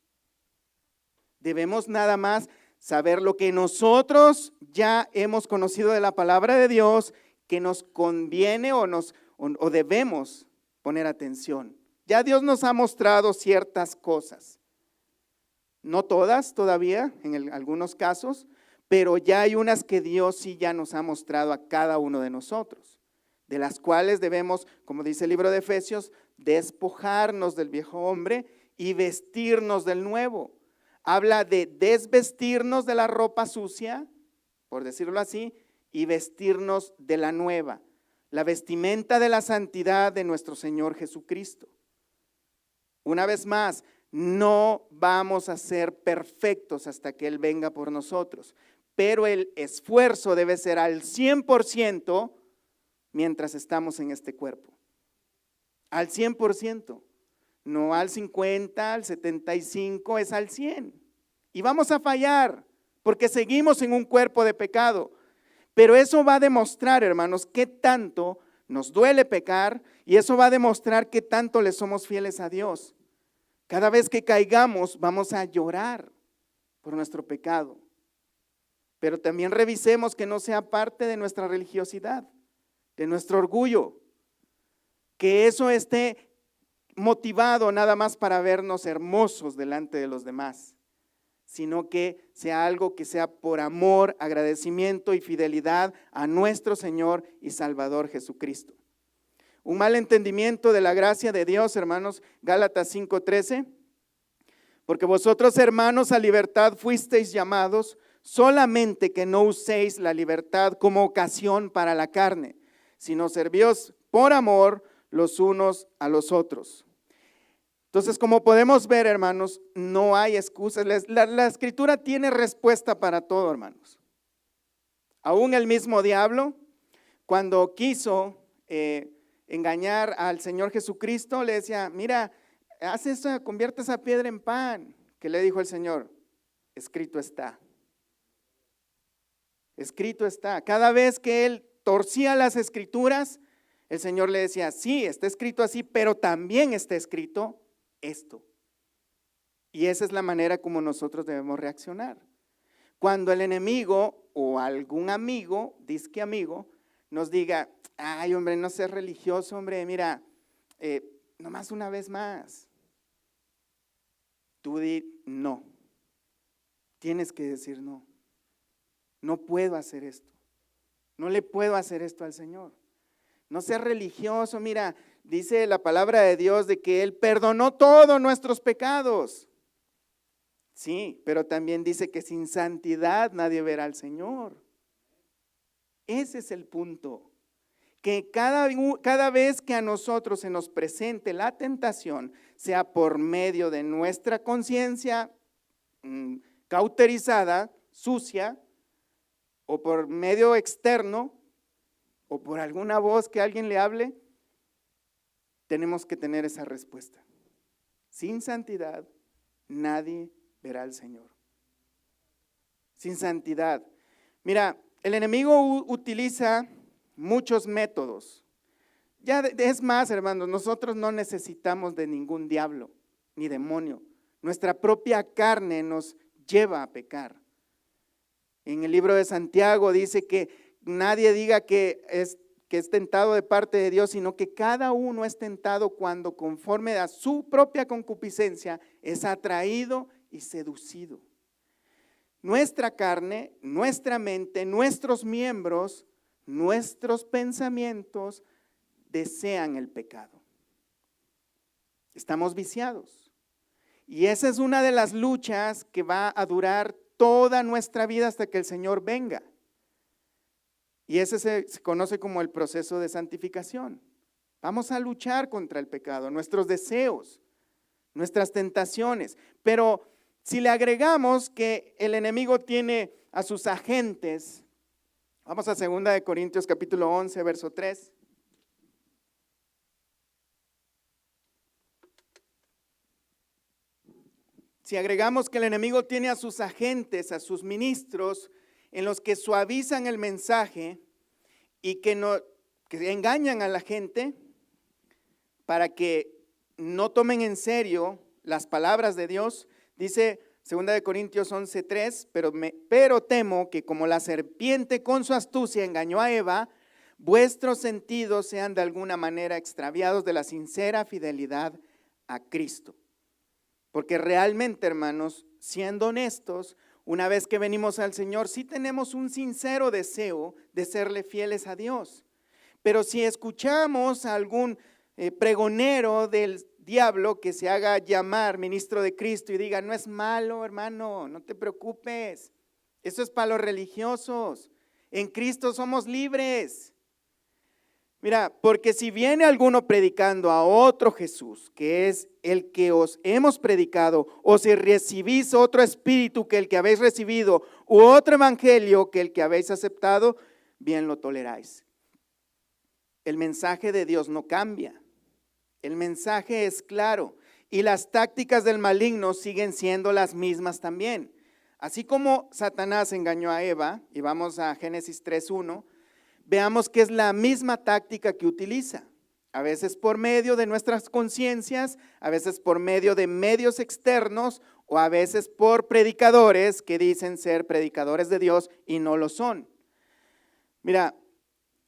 A: Debemos nada más saber lo que nosotros ya hemos conocido de la palabra de Dios, que nos conviene o debemos poner atención. Ya Dios nos ha mostrado ciertas cosas. No todas todavía, en algunos casos, pero ya hay unas que Dios sí ya nos ha mostrado a cada uno de nosotros, de las cuales debemos, como dice el libro de Efesios, despojarnos del viejo hombre y vestirnos del nuevo. Habla de desvestirnos de la ropa sucia, por decirlo así, y vestirnos de la nueva, la vestimenta de la santidad de nuestro Señor Jesucristo. Una vez más, no vamos a ser perfectos hasta que Él venga por nosotros, pero el esfuerzo debe ser al 100% mientras estamos en este cuerpo. Al 100%, no al 50, al 75, es al 100. Y vamos a fallar porque seguimos en un cuerpo de pecado. Pero eso va a demostrar, hermanos, qué tanto nos duele pecar, y eso va a demostrar qué tanto le somos fieles a Dios. Cada vez que caigamos vamos a llorar por nuestro pecado, pero también revisemos que no sea parte de nuestra religiosidad, de nuestro orgullo, que eso esté motivado nada más para vernos hermosos delante de los demás, sino que sea algo que sea por amor, agradecimiento y fidelidad a nuestro Señor y Salvador Jesucristo. Un mal entendimiento de la gracia de Dios, hermanos, Gálatas 5:13, porque vosotros, hermanos, a libertad fuisteis llamados, solamente que no uséis la libertad como ocasión para la carne, sino servíos por amor los unos a los otros. Entonces, como podemos ver, hermanos, no hay excusas. La Escritura tiene respuesta para todo, hermanos. Aún el mismo diablo, cuando quiso engañar al Señor Jesucristo, le decía, mira, haz eso, convierte esa piedra en pan. ¿Qué le dijo el Señor? Escrito está. Escrito está. Cada vez que él torcía las Escrituras, el Señor le decía, sí, está escrito así, pero también está escrito esto. Y esa es la manera como nosotros debemos reaccionar. Cuando el enemigo o algún amigo, disque amigo, nos diga, ay hombre, no seas religioso, hombre, mira, nomás una vez más. Tú di no. Tienes que decir no. No puedo hacer esto. No le puedo hacer esto al Señor. No seas religioso, mira, dice la palabra de Dios de que Él perdonó todos nuestros pecados. Sí, pero también dice que sin santidad nadie verá al Señor. Ese es el punto. Que cada vez que a nosotros se nos presente la tentación, sea por medio de nuestra conciencia cauterizada, sucia, o por medio externo, o por alguna voz que alguien le hable, tenemos que tener esa respuesta. Sin santidad, nadie verá al Señor. Sin santidad. Mira, el enemigo utiliza muchos métodos. Ya es más, hermanos, nosotros no necesitamos de ningún diablo ni demonio. Nuestra propia carne nos lleva a pecar. En el libro de Santiago dice que nadie diga que es tentado de parte de Dios, sino que cada uno es tentado cuando conforme a su propia concupiscencia es atraído y seducido. Nuestra carne, nuestra mente, nuestros miembros, nuestros pensamientos desean el pecado. Estamos viciados. Y esa es una de las luchas que va a durar toda nuestra vida hasta que el Señor venga. Y ese se conoce como el proceso de santificación. Vamos a luchar contra el pecado, nuestros deseos, nuestras tentaciones. Pero si le agregamos que el enemigo tiene a sus agentes, vamos a 2 Corintios capítulo 11, verso 3. Si agregamos que el enemigo tiene a sus agentes, a sus ministros, en los que suavizan el mensaje y que engañan a la gente para que no tomen en serio las palabras de Dios, dice 2 Corintios 11:3, pero temo que como la serpiente con su astucia engañó a Eva, vuestros sentidos sean de alguna manera extraviados de la sincera fidelidad a Cristo. Porque realmente, hermanos, siendo honestos, una vez que venimos al Señor, sí tenemos un sincero deseo de serle fieles a Dios. Pero si escuchamos a algún pregonero del diablo que se haga llamar ministro de Cristo y diga, no es malo, hermano, no te preocupes, eso es para los religiosos, en Cristo somos libres. Mira, porque si viene alguno predicando a otro Jesús, que es el que os hemos predicado, o si recibís otro espíritu que el que habéis recibido, u otro evangelio que el que habéis aceptado, bien lo toleráis. El mensaje de Dios no cambia, el mensaje es claro, y las tácticas del maligno siguen siendo las mismas también. Así como Satanás engañó a Eva, y vamos a Génesis 3:1, veamos que es la misma táctica que utiliza, a veces por medio de nuestras conciencias, a veces por medio de medios externos o a veces por predicadores que dicen ser predicadores de Dios y no lo son. Mira,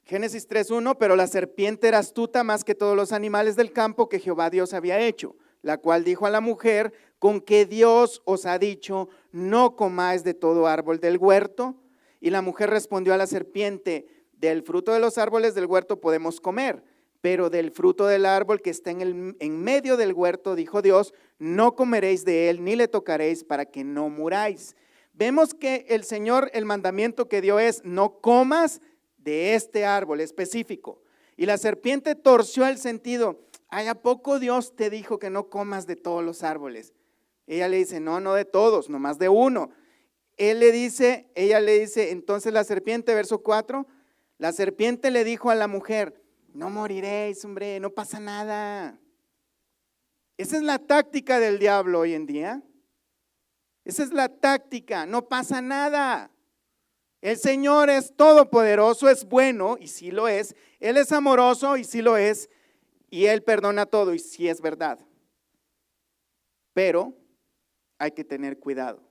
A: Génesis 3:1, pero la serpiente era astuta más que todos los animales del campo que Jehová Dios había hecho, la cual dijo a la mujer, ¿con qué Dios os ha dicho, no comáis de todo árbol del huerto? Y la mujer respondió a la serpiente, del fruto de los árboles del huerto podemos comer, pero del fruto del árbol que está en medio del huerto, dijo Dios, no comeréis de él ni le tocaréis para que no muráis. Vemos que el Señor, el mandamiento que dio es, no comas de este árbol específico. Y la serpiente torció el sentido, ¿ay, a poco Dios te dijo que no comas de todos los árboles? Ella le dice, no de todos, nomás de uno. Ella le dice, entonces la serpiente, verso 4, la serpiente le dijo a la mujer, no moriréis, hombre, no pasa nada. Esa es la táctica del diablo hoy en día. Esa es la táctica, no pasa nada. El Señor es todopoderoso, es bueno, y sí lo es. Él es amoroso, y sí lo es. Y Él perdona todo, y sí es verdad. Pero hay que tener cuidado.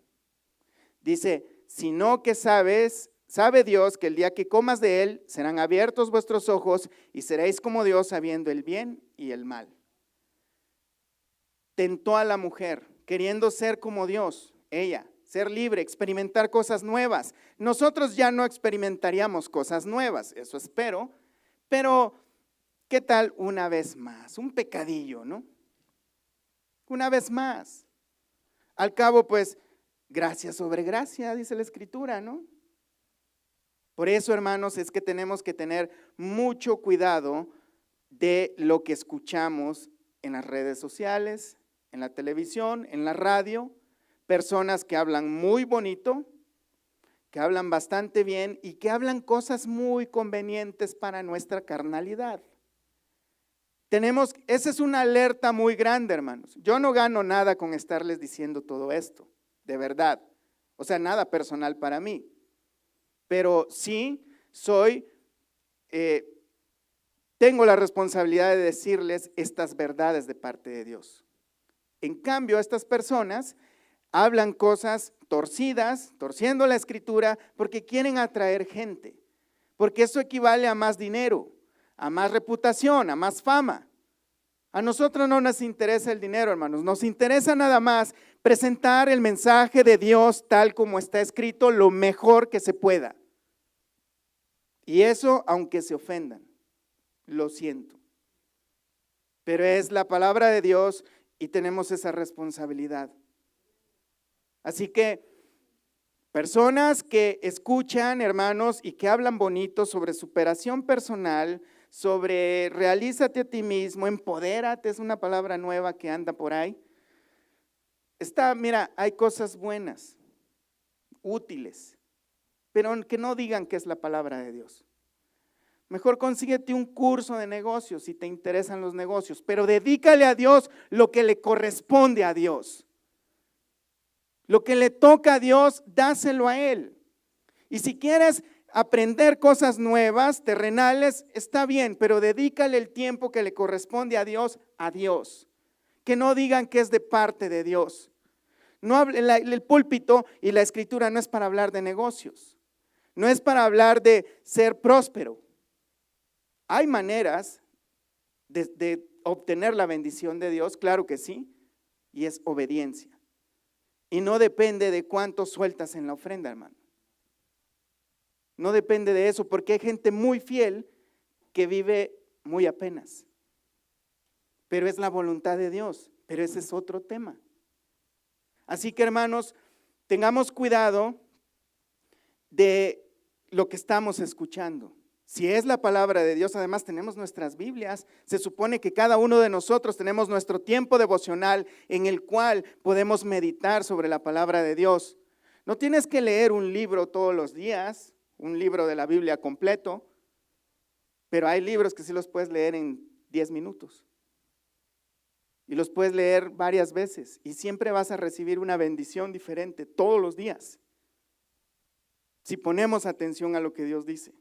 A: Dice, sino que sabes Sabe Dios que el día que comas de él, serán abiertos vuestros ojos y seréis como Dios sabiendo el bien y el mal. Tentó a la mujer, queriendo ser como Dios, ella, ser libre, experimentar cosas nuevas. Nosotros ya no experimentaríamos cosas nuevas, eso espero, pero ¿qué tal una vez más? Un pecadillo, ¿no? Una vez más. Al cabo, pues, gracia sobre gracia, dice la Escritura, ¿no? Por eso, hermanos, es que tenemos que tener mucho cuidado de lo que escuchamos en las redes sociales, en la televisión, en la radio, personas que hablan muy bonito, que hablan bastante bien y que hablan cosas muy convenientes para nuestra carnalidad. Esa es una alerta muy grande, hermanos. Yo no gano nada con estarles diciendo todo esto, de verdad. O sea, nada personal para mí. Pero sí tengo la responsabilidad de decirles estas verdades de parte de Dios. En cambio, estas personas hablan cosas torcidas, torciendo la Escritura, porque quieren atraer gente, porque eso equivale a más dinero, a más reputación, a más fama. A nosotros no nos interesa el dinero, hermanos, nos interesa nada más presentar el mensaje de Dios tal como está escrito lo mejor que se pueda. Y eso aunque se ofendan, lo siento. Pero es la palabra de Dios y tenemos esa responsabilidad. Así que personas que escuchan, hermanos, y que hablan bonito sobre superación personal, sobre realízate a ti mismo, empodérate, es una palabra nueva que anda por ahí. Mira, hay cosas buenas, útiles, pero que no digan que es la palabra de Dios. Mejor consíguete un curso de negocios si te interesan los negocios, pero dedícale a Dios lo que le corresponde a Dios. Lo que le toca a Dios, dáselo a Él. Y si quieres aprender cosas nuevas, terrenales, está bien, pero dedícale el tiempo que le corresponde a Dios. Que no digan que es de parte de Dios. No el púlpito y la Escritura no es para hablar de negocios, no es para hablar de ser próspero. Hay maneras de obtener la bendición de Dios, claro que sí, y es obediencia. Y no depende de cuánto sueltas en la ofrenda, hermano. No depende de eso, porque hay gente muy fiel que vive muy apenas. Pero es la voluntad de Dios, pero ese es otro tema. Así que, hermanos, tengamos cuidado de lo que estamos escuchando. Si es la palabra de Dios, además tenemos nuestras Biblias. Se supone que cada uno de nosotros tenemos nuestro tiempo devocional en el cual podemos meditar sobre la palabra de Dios. No tienes que leer un libro todos los días, un libro de la Biblia completo, pero hay libros que sí los puedes leer en 10 minutos. Y los puedes leer varias veces y siempre vas a recibir una bendición diferente todos los días. Si ponemos atención a lo que Dios dice.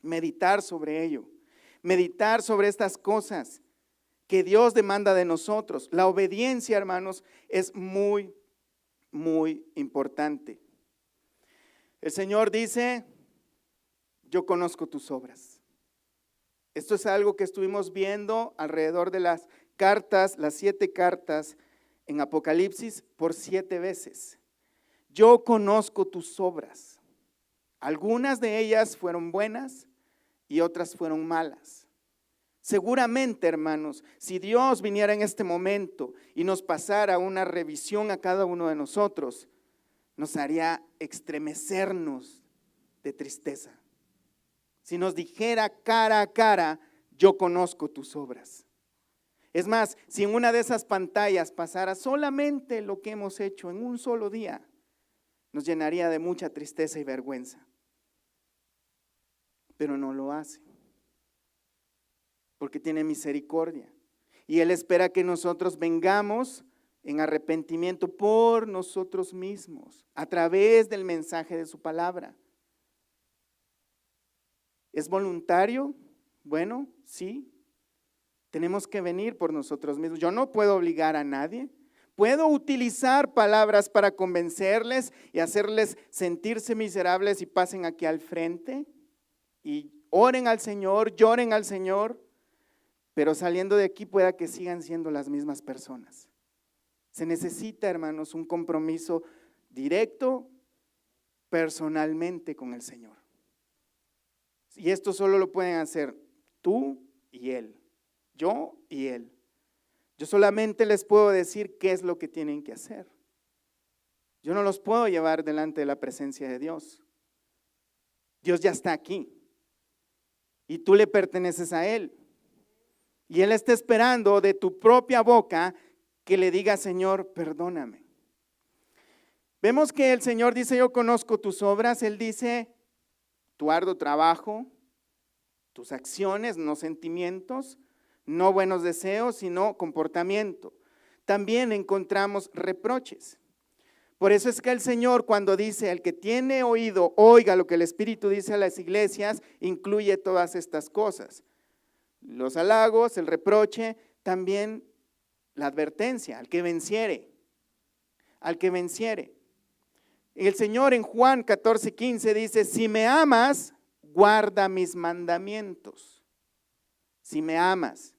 A: Meditar sobre ello, meditar sobre estas cosas que Dios demanda de nosotros. La obediencia, hermanos, es muy, muy importante. El Señor dice, yo conozco tus obras. Esto es algo que estuvimos viendo alrededor de las cartas, las 7 cartas en Apocalipsis por 7 veces. Yo conozco tus obras. Algunas de ellas fueron buenas y otras fueron malas. Seguramente, hermanos, si Dios viniera en este momento y nos pasara una revisión a cada uno de nosotros, nos haría estremecernos de tristeza. Si nos dijera cara a cara, yo conozco tus obras. Es más, si en una de esas pantallas pasara solamente lo que hemos hecho en un solo día, nos llenaría de mucha tristeza y vergüenza. Pero no lo hace, porque tiene misericordia. Y Él espera que nosotros vengamos en arrepentimiento por nosotros mismos, a través del mensaje de su palabra. ¿Es voluntario? Bueno, sí. Tenemos que venir por nosotros mismos. Yo no puedo obligar a nadie. puedo utilizar palabras para convencerles y hacerles sentirse miserables y pasen aquí al frente y oren al Señor, lloren al Señor, pero saliendo de aquí pueda que sigan siendo las mismas personas. Se necesita, hermanos, un compromiso directo personalmente con el Señor. Y esto solo lo pueden hacer tú y Él, yo y Él. Yo solamente les puedo decir qué es lo que tienen que hacer. Yo no los puedo llevar delante de la presencia de Dios. Dios ya está aquí y tú le perteneces a Él. Y Él está esperando de tu propia boca que le diga: Señor, perdóname. Vemos que el Señor dice: yo conozco tus obras. Él dice: tu arduo trabajo, tus acciones, no sentimientos, no buenos deseos, sino comportamiento. También encontramos reproches. Por eso es que el Señor, cuando dice: el que tiene oído, oiga lo que el Espíritu dice a las iglesias, incluye todas estas cosas. Los halagos, el reproche, también la advertencia, al que venciere, al que venciere. El Señor en Juan 14:15 dice: si me amas, guarda mis mandamientos. Si me amas,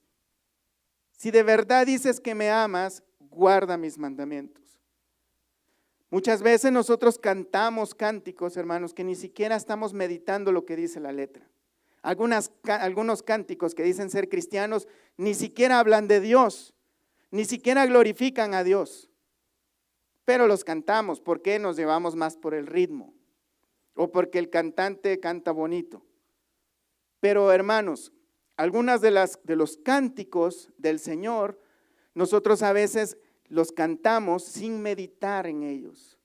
A: si de verdad dices que me amas, guarda mis mandamientos. Muchas veces nosotros cantamos cánticos, hermanos, que ni siquiera estamos meditando lo que dice la letra. Algunos cánticos que dicen ser cristianos ni siquiera hablan de Dios, ni siquiera glorifican a Dios. Pero los cantamos porque nos llevamos más por el ritmo o porque el cantante canta bonito. Pero hermanos, algunas de los cánticos del Señor, nosotros a veces los cantamos sin meditar en ellos.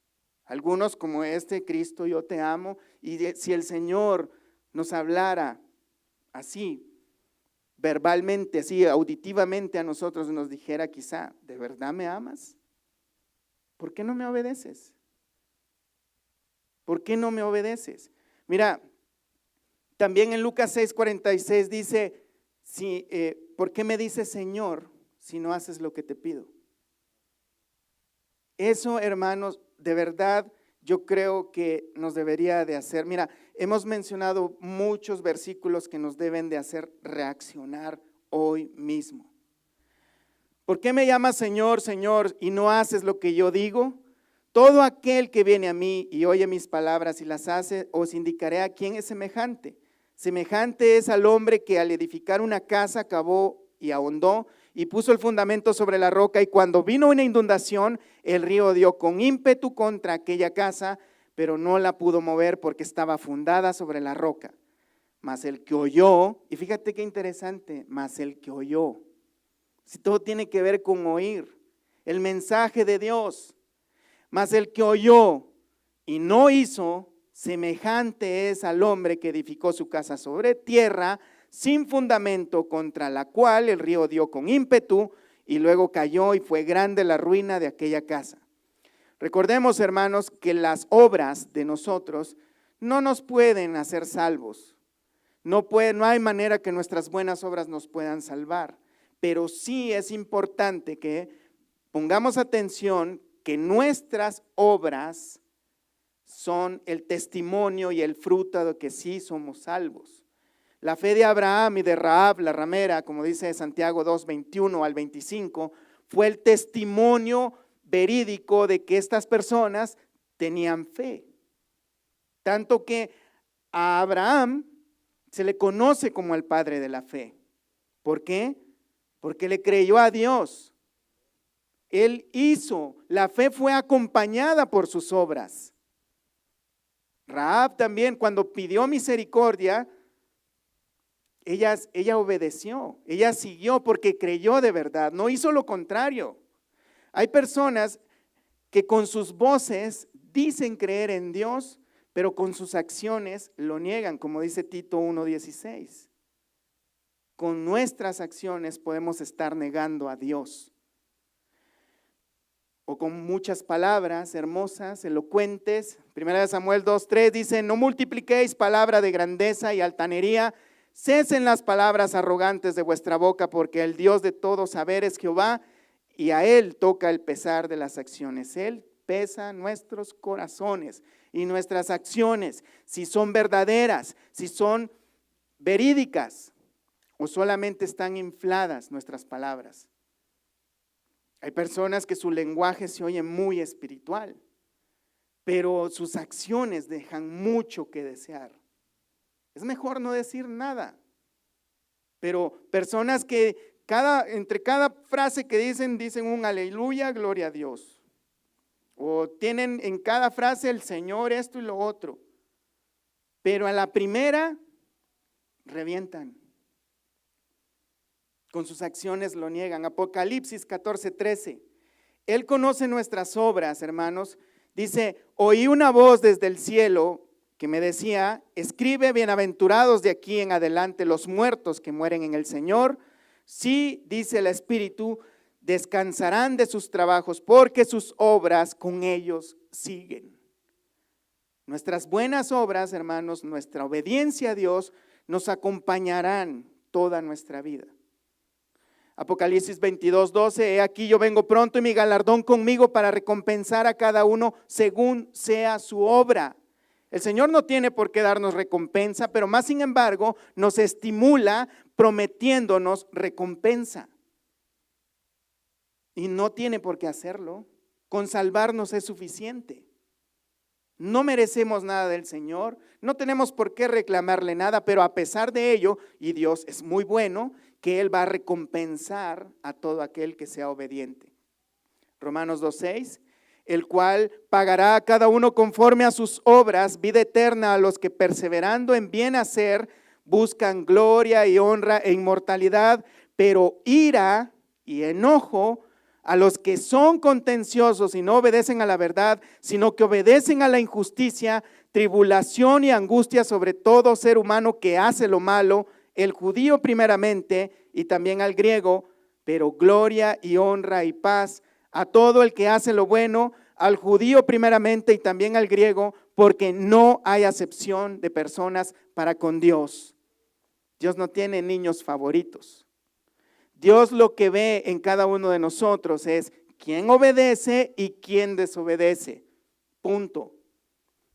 A: Algunos como este: Cristo, yo te amo. Y si el Señor nos hablara así, verbalmente, así auditivamente a nosotros, nos dijera quizá: ¿de verdad me amas? ¿Por qué no me obedeces? ¿Por qué no me obedeces? Mira, también en Lucas 6:46 dice: ¿por qué me dices Señor si no haces lo que te pido? Eso, hermanos, de verdad yo creo que nos debería de hacer. Mira, hemos mencionado muchos versículos que nos deben de hacer reaccionar hoy mismo. ¿Por qué me llamas Señor, Señor, y no haces lo que yo digo? Todo aquel que viene a mí y oye mis palabras y las hace, os indicaré a quién es semejante. Semejante es al hombre que al edificar una casa cavó y ahondó y puso el fundamento sobre la roca, y cuando vino una inundación, el río dio con ímpetu contra aquella casa, pero no la pudo mover porque estaba fundada sobre la roca. Mas el que oyó, y fíjate qué interesante, mas el que oyó, si todo tiene que ver con oír el mensaje de Dios, mas el que oyó y no hizo, semejante es al hombre que edificó su casa sobre tierra, sin fundamento, contra la cual el río dio con ímpetu y luego cayó, y fue grande la ruina de aquella casa. Recordemos, hermanos, que las obras de nosotros no nos pueden hacer salvos. No hay manera que nuestras buenas obras nos puedan salvar, pero sí es importante que pongamos atención que nuestras obras son el testimonio y el fruto de que sí somos salvos. La fe de Abraham y de Rahab, la ramera, como dice Santiago 2:21 al 25, fue el testimonio verídico de que estas personas tenían fe. Tanto que a Abraham se le conoce como el padre de la fe. ¿Por qué? Porque le creyó a Dios. Él hizo, la fe fue acompañada por sus obras. Rahab también, cuando pidió misericordia, ella obedeció, ella siguió porque creyó de verdad, no hizo lo contrario. Hay personas que con sus voces dicen creer en Dios, pero con sus acciones lo niegan, como dice Tito 1:16. Con nuestras acciones podemos estar negando a Dios. O con muchas palabras hermosas, elocuentes. 1 Samuel 2:3 dice: no multipliquéis palabra de grandeza y altanería, cesen las palabras arrogantes de vuestra boca, porque el Dios de todo saber es Jehová, y a Él toca el pesar de las acciones. Él pesa nuestros corazones y nuestras acciones, si son verdaderas, si son verídicas o solamente están infladas nuestras palabras. Hay personas que su lenguaje se oye muy espiritual, pero sus acciones dejan mucho que desear. Es mejor no decir nada, pero personas que entre cada frase que dicen un aleluya, gloria a Dios. O tienen en cada frase el Señor esto y lo otro. Pero a la primera revientan. Con sus acciones lo niegan. Apocalipsis 14:13. Él conoce nuestras obras, hermanos. Dice, oí una voz desde el cielo que me decía, escribe, bienaventurados de aquí en adelante los muertos que mueren en el Señor. Sí, dice el Espíritu, descansarán de sus trabajos porque sus obras con ellos siguen. Nuestras buenas obras, hermanos, nuestra obediencia a Dios nos acompañarán toda nuestra vida. Apocalipsis 22:12, he aquí yo vengo pronto y mi galardón conmigo para recompensar a cada uno según sea su obra. El Señor no tiene por qué darnos recompensa, pero más sin embargo nos estimula prometiéndonos recompensa. Y no tiene por qué hacerlo. Con salvarnos es suficiente. No merecemos nada del Señor, no tenemos por qué reclamarle nada, pero a pesar de ello, y Dios es muy bueno, que Él va a recompensar a todo aquel que sea obediente. Romanos 2:6, el cual pagará a cada uno conforme a sus obras, vida eterna a los que perseverando en bien hacer, buscan gloria y honra e inmortalidad, pero ira y enojo a los que son contenciosos y no obedecen a la verdad, sino que obedecen a la injusticia, tribulación y angustia sobre todo ser humano que hace lo malo, el judío primeramente y también al griego, pero gloria y honra y paz a todo el que hace lo bueno, al judío primeramente y también al griego, porque no hay acepción de personas para con Dios. Dios no tiene niños favoritos. Dios lo que ve en cada uno de nosotros es quién obedece y quién desobedece. Punto.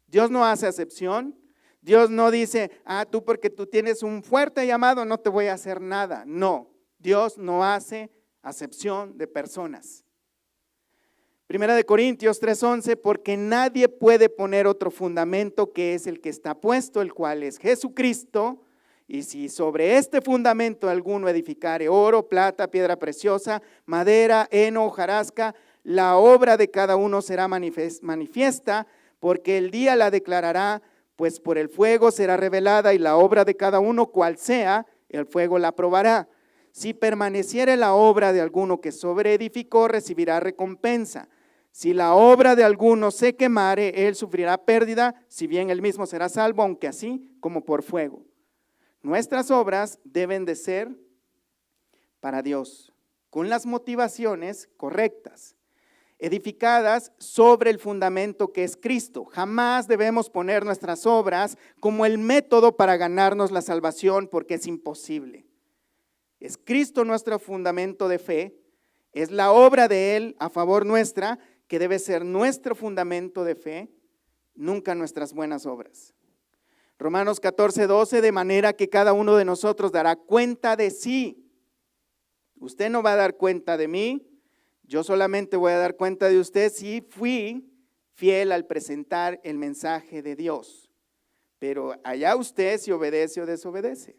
A: Dios no hace acepción. Dios no dice, tú porque tú tienes un fuerte llamado no te voy a hacer nada. No, Dios no hace acepción de personas. Primera de Corintios 3:11, porque nadie puede poner otro fundamento que es el que está puesto, el cual es Jesucristo. Y si sobre este fundamento alguno edificare oro, plata, piedra preciosa, madera, heno, hojarasca, la obra de cada uno será manifiesta, porque el día la declarará, pues por el fuego será revelada y la obra de cada uno, cual sea, el fuego la probará. Si permaneciere la obra de alguno que sobreedificó, recibirá recompensa. Si la obra de alguno se quemare, él sufrirá pérdida, si bien él mismo será salvo, aunque así como por fuego. Nuestras obras deben de ser para Dios, con las motivaciones correctas, edificadas sobre el fundamento que es Cristo. Jamás debemos poner nuestras obras como el método para ganarnos la salvación, porque es imposible. Es Cristo nuestro fundamento de fe, es la obra de Él a favor nuestra, que debe ser nuestro fundamento de fe, nunca nuestras buenas obras. Romanos 14:12, de manera que cada uno de nosotros dará cuenta de sí. Usted no va a dar cuenta de mí, yo solamente voy a dar cuenta de usted si fui fiel al presentar el mensaje de Dios. Pero allá usted si obedece o desobedece.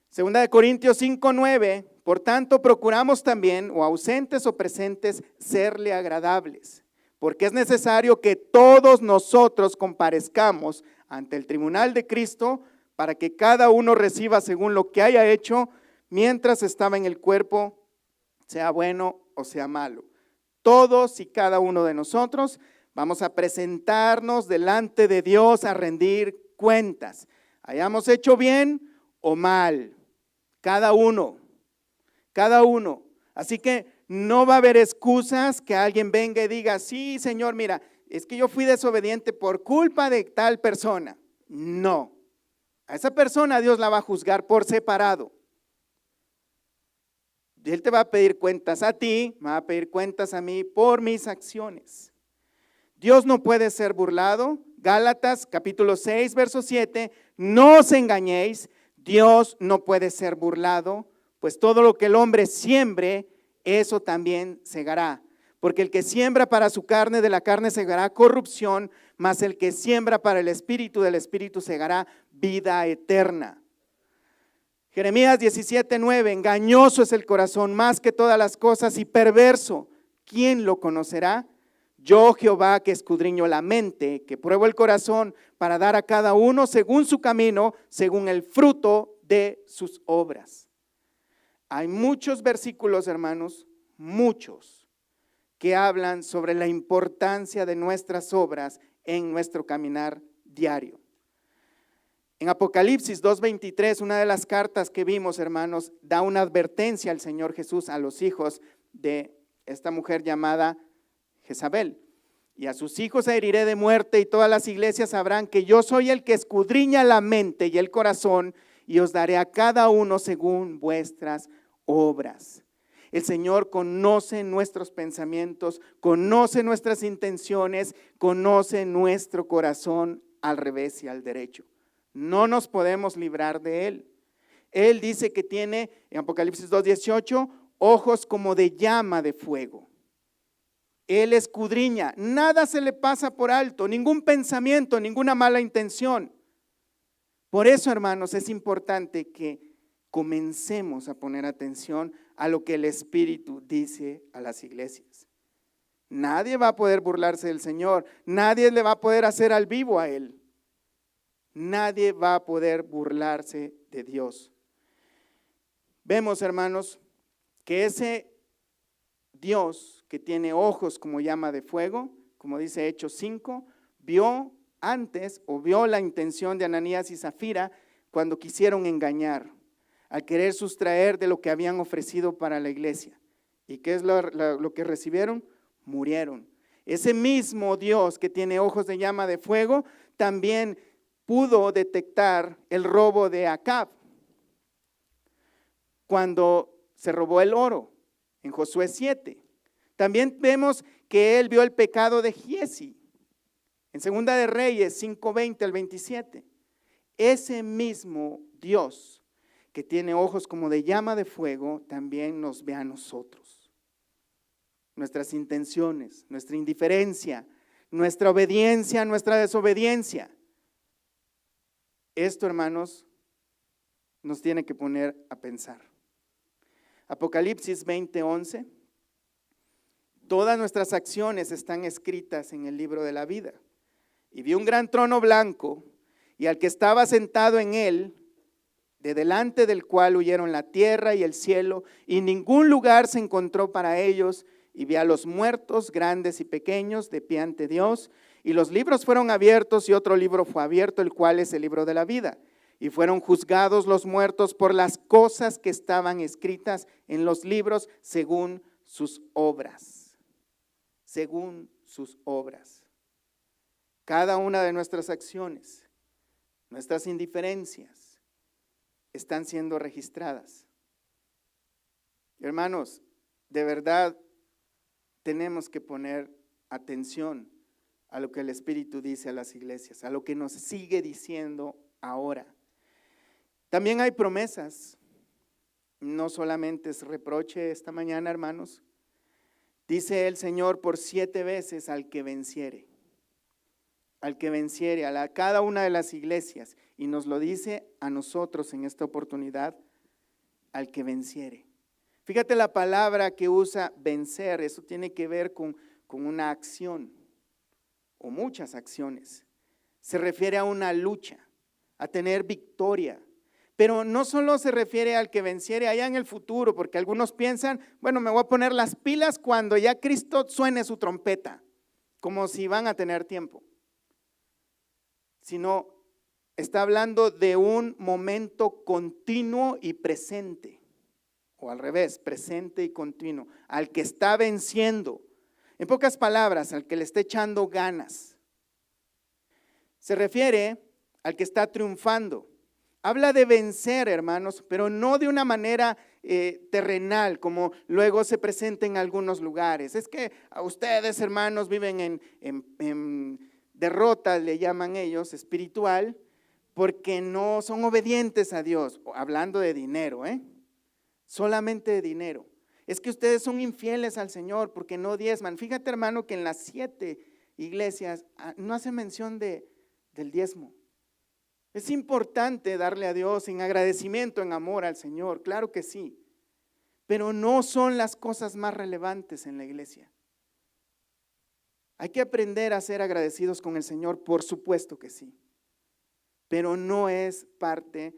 A: Segunda de Corintios 5:9, por tanto procuramos también, o ausentes o presentes, serle agradables, porque es necesario que todos nosotros comparezcamos ante el tribunal de Cristo para que cada uno reciba según lo que haya hecho mientras estaba en el cuerpo, sea bueno o sea malo. Todos y cada uno de nosotros vamos a presentarnos delante de Dios a rendir cuentas. Hayamos hecho bien o mal, cada uno. Así que no va a haber excusas que alguien venga y diga, sí, Señor, mira, es que yo fui desobediente por culpa de tal persona. No, a esa persona Dios la va a juzgar por separado. Él te va a pedir cuentas a ti, me va a pedir cuentas a mí por mis acciones. Dios no puede ser burlado. Gálatas capítulo 6, verso 7, no os engañéis, Dios no puede ser burlado, pues todo lo que el hombre siembre, eso también segará. Porque el que siembra para su carne, de la carne segará corrupción, mas el que siembra para el espíritu, del espíritu segará vida eterna. Jeremías 17:9, engañoso es el corazón más que todas las cosas y perverso, ¿quién lo conocerá? Yo, Jehová, que escudriño la mente, que pruebo el corazón para dar a cada uno según su camino, según el fruto de sus obras. Hay muchos versículos, hermanos, muchos, que hablan sobre la importancia de nuestras obras en nuestro caminar diario. En Apocalipsis 2:23, una de las cartas que vimos, hermanos, da una advertencia al Señor Jesús a los hijos de esta mujer llamada Jezabel. Y a sus hijos heriré de muerte, y todas las iglesias sabrán que yo soy el que escudriña la mente y el corazón, y os daré a cada uno según vuestras obras. El Señor conoce nuestros pensamientos, conoce nuestras intenciones, conoce nuestro corazón al revés y al derecho. No nos podemos librar de Él. Él dice que tiene, en Apocalipsis 2:18, ojos como de llama de fuego. Él escudriña, nada se le pasa por alto, ningún pensamiento, ninguna mala intención. Por eso, hermanos, es importante que comencemos a poner atención a lo que el Espíritu dice a las iglesias. Nadie va a poder burlarse del Señor, nadie le va a poder hacer al vivo a Él. Nadie va a poder burlarse de Dios. Vemos, hermanos, que ese Dios que tiene ojos como llama de fuego, como dice Hechos 5, vio la intención de Ananías y Zafira cuando quisieron engañar, al querer sustraer de lo que habían ofrecido para la iglesia. ¿Y qué es lo que recibieron? Murieron. Ese mismo Dios que tiene ojos de llama de fuego también pudo detectar el robo de Acab cuando se robó el oro en Josué 7. También vemos que él vio el pecado de Giezi en Segunda de Reyes 5:20 al 27. Ese mismo Dios que tiene ojos como de llama de fuego también nos ve a nosotros. Nuestras intenciones, nuestra indiferencia, nuestra obediencia, nuestra desobediencia. Esto, hermanos, nos tiene que poner a pensar. Apocalipsis 20:11. Todas nuestras acciones están escritas en el libro de la vida. Y vi un gran trono blanco, y al que estaba sentado en él, de delante del cual huyeron la tierra y el cielo, y ningún lugar se encontró para ellos. Y vi a los muertos, grandes y pequeños, de pie ante Dios, y los libros fueron abiertos, y otro libro fue abierto, el cual es el libro de la vida. Y fueron juzgados los muertos por las cosas que estaban escritas en los libros según sus obras. Según sus obras. Cada una de nuestras acciones, nuestras indiferencias, están siendo registradas. Hermanos, de verdad tenemos que poner atención a lo que el Espíritu dice a las iglesias, a lo que nos sigue diciendo ahora. También hay promesas, no solamente es reproche esta mañana, hermanos. Dice el Señor por 7 veces al que venciere, a cada una de las iglesias, y nos lo dice a nosotros en esta oportunidad, al que venciere. Fíjate la palabra que usa vencer, eso tiene que ver con una acción o muchas acciones. Se refiere a una lucha, a tener victoria. Pero no solo se refiere al que venciere allá en el futuro, porque algunos piensan, bueno, me voy a poner las pilas cuando ya Cristo suene su trompeta, como si van a tener tiempo. Sino está hablando de un momento continuo y presente, o al revés, presente y continuo, al que está venciendo. En pocas palabras, al que le está echando ganas. Se refiere al que está triunfando, Habla de vencer, hermanos, pero no de una manera terrenal, como luego se presenta en algunos lugares. Es que a ustedes, hermanos, viven en derrota, le llaman ellos, espiritual, porque no son obedientes a Dios, hablando de dinero, solamente de dinero. Es que ustedes son infieles al Señor porque no diezman. Fíjate, hermano, que en las 7 iglesias no hace mención del diezmo. Es importante darle a Dios en agradecimiento, en amor al Señor, claro que sí, pero no son las cosas más relevantes en la iglesia. Hay que aprender a ser agradecidos con el Señor, por supuesto que sí, pero no es parte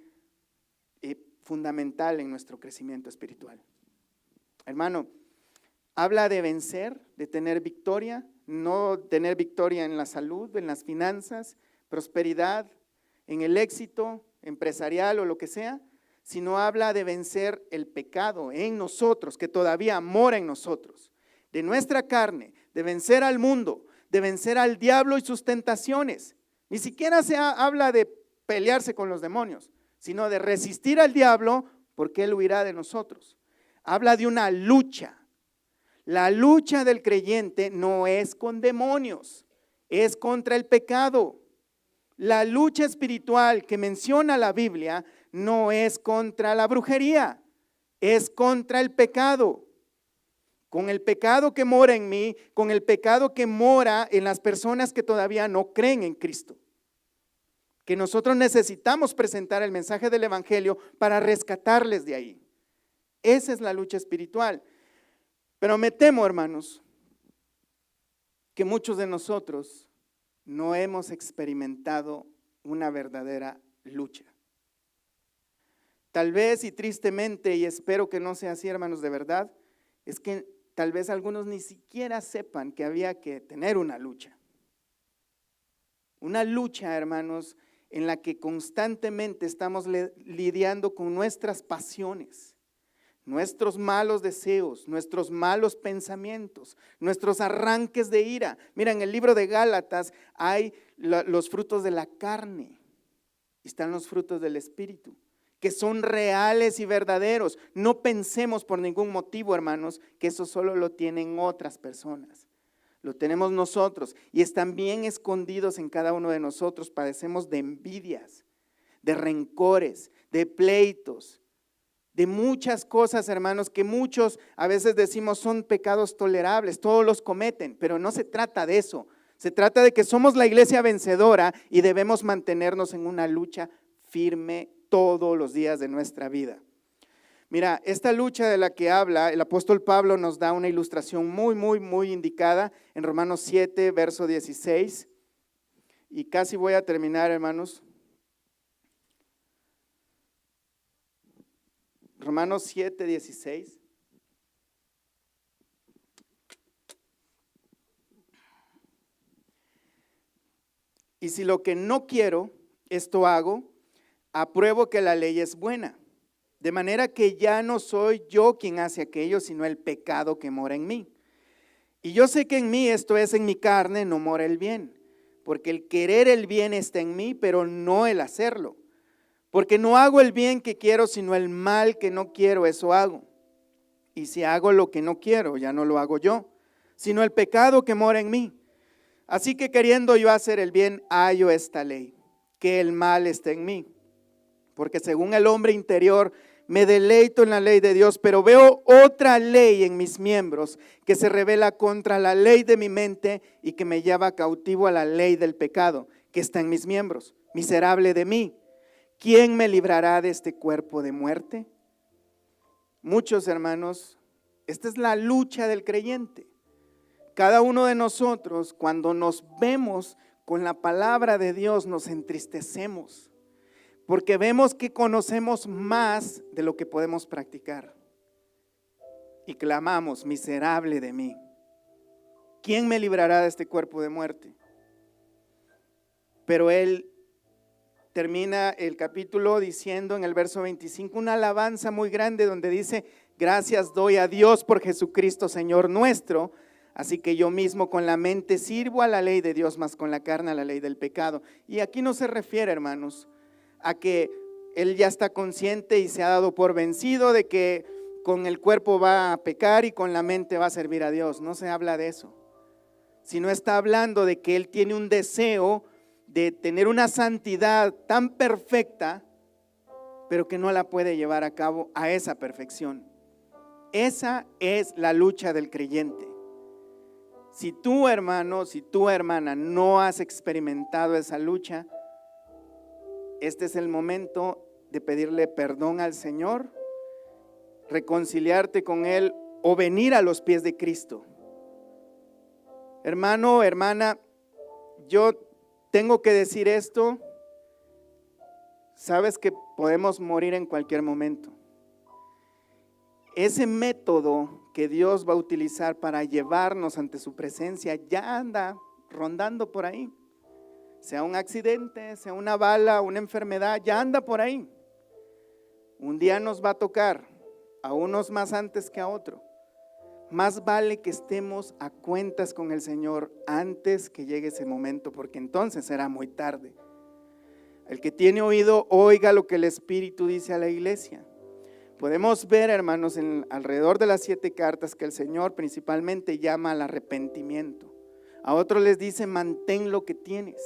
A: fundamental en nuestro crecimiento espiritual. Hermano, habla de vencer, de tener victoria, no tener victoria en la salud, en las finanzas, prosperidad, en el éxito empresarial o lo que sea, sino habla de vencer el pecado en nosotros, que todavía mora en nosotros, de nuestra carne, de vencer al mundo, de vencer al diablo y sus tentaciones. Ni siquiera se habla de pelearse con los demonios, sino de resistir al diablo porque él huirá de nosotros. Habla de una lucha. La lucha del creyente no es con demonios, es contra el pecado. La lucha espiritual que menciona la Biblia no es contra la brujería, es contra el pecado. Con el pecado que mora en mí, con el pecado que mora en las personas que todavía no creen en Cristo. Que nosotros necesitamos presentar el mensaje del Evangelio para rescatarles de ahí. Esa es la lucha espiritual. Pero me temo, hermanos, que muchos de nosotros no hemos experimentado una verdadera lucha. Tal vez y tristemente, y espero que no sea así, hermanos, de verdad, es que tal vez algunos ni siquiera sepan que había que tener una lucha. Una lucha, hermanos, en la que constantemente estamos lidiando con nuestras pasiones, nuestros malos deseos, nuestros malos pensamientos, nuestros arranques de ira. Mira, en el libro de Gálatas hay los frutos de la carne, y están los frutos del Espíritu, que son reales y verdaderos. No pensemos por ningún motivo, hermanos, que eso solo lo tienen otras personas. Lo tenemos nosotros y están bien escondidos en cada uno de nosotros. Padecemos de envidias, de rencores, de pleitos, de muchas cosas, hermanos, que muchos a veces decimos son pecados tolerables, todos los cometen, pero no se trata de eso. Se trata de que somos la iglesia vencedora y debemos mantenernos en una lucha firme todos los días de nuestra vida. Mira, esta lucha de la que habla el apóstol Pablo nos da una ilustración muy indicada en Romanos 7, verso 16. Y casi voy a terminar, hermanos. Romanos 7, 16. Y si lo que no quiero, esto hago, apruebo que la ley es buena. De manera que ya no soy yo quien hace aquello, sino el pecado que mora en mí. Y yo sé que en mí, esto es en mi carne, no mora el bien. Porque el querer el bien está en mí, pero no el hacerlo. Porque no hago el bien que quiero, sino el mal que no quiero, eso hago. Y si hago lo que no quiero, ya no lo hago yo, sino el pecado que mora en mí. Así que queriendo yo hacer el bien, hallo esta ley, que el mal está en mí. Porque según el hombre interior, me deleito en la ley de Dios, pero veo otra ley en mis miembros que se revela contra la ley de mi mente y que me lleva cautivo a la ley del pecado que está en mis miembros. Miserable de mí, ¿quién me librará de este cuerpo de muerte? Muchos hermanos, esta es la lucha del creyente. Cada uno de nosotros, cuando nos vemos con la palabra de Dios, nos entristecemos. Porque vemos que conocemos más de lo que podemos practicar. Y clamamos, miserable de mí. ¿Quién me librará de este cuerpo de muerte? Pero él termina el capítulo diciendo en el verso 25 una alabanza muy grande donde dice: gracias doy a Dios por Jesucristo Señor nuestro. Así que yo mismo con la mente sirvo a la ley de Dios, mas con la carne a la ley del pecado. Y aquí no se refiere, hermanos, a que él ya está consciente y se ha dado por vencido de que con el cuerpo va a pecar y con la mente va a servir a Dios. No se habla de eso, sino está hablando de que él tiene un deseo de tener una santidad tan perfecta, pero que no la puede llevar a cabo a esa perfección. Esa es la lucha del creyente. Si tú, hermano, si tú, hermana, no has experimentado esa lucha, este es el momento de pedirle perdón al Señor, reconciliarte con Él o venir a los pies de Cristo. Hermano, hermana, yo tengo que decir esto. Sabes que podemos morir en cualquier momento. Ese método que Dios va a utilizar para llevarnos ante su presencia ya anda rondando por ahí. Sea un accidente, sea una bala, una enfermedad, ya anda por ahí. Un día nos va a tocar, a unos más antes que a otro. Más vale que estemos a cuentas con el Señor antes que llegue ese momento, porque entonces será muy tarde. El que tiene oído, oiga lo que el Espíritu dice a la iglesia. Podemos ver, hermanos, alrededor de las 7 cartas que el Señor principalmente llama al arrepentimiento. A otros les dice, mantén lo que tienes.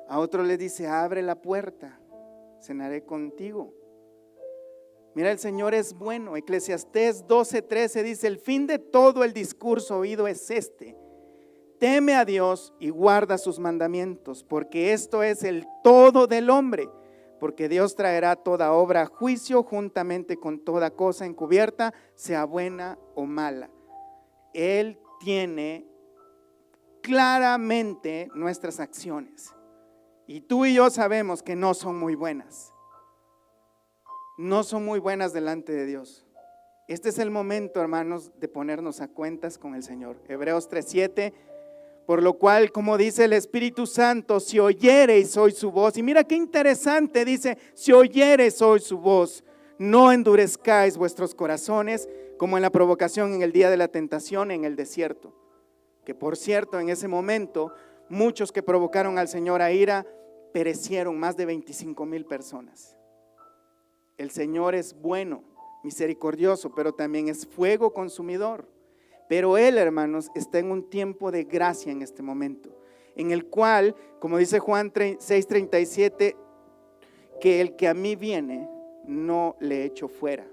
A: A otros les dice, abre la puerta, cenaré contigo. Mira, el Señor es bueno. Eclesiastés 12:13 dice, el fin de todo el discurso oído es este: teme a Dios y guarda sus mandamientos, porque esto es el todo del hombre, porque Dios traerá toda obra a juicio juntamente con toda cosa encubierta, sea buena o mala. Él tiene claramente nuestras acciones y tú y yo sabemos que no son muy buenas. No son muy buenas delante de Dios. Este es el momento, hermanos, de ponernos a cuentas con el Señor. Hebreos 3:7, por lo cual, como dice el Espíritu Santo, si oyereis hoy su voz, y mira qué interesante, dice, si oyereis hoy su voz, no endurezcáis vuestros corazones, como en la provocación en el día de la tentación en el desierto. Que por cierto, en ese momento, muchos que provocaron al Señor a ira, perecieron, más de 25,000 personas. El Señor es bueno, misericordioso, pero también es fuego consumidor. Pero Él, hermanos, está en un tiempo de gracia en este momento, en el cual, como dice Juan 6:37, que el que a mí viene, no le echo fuera.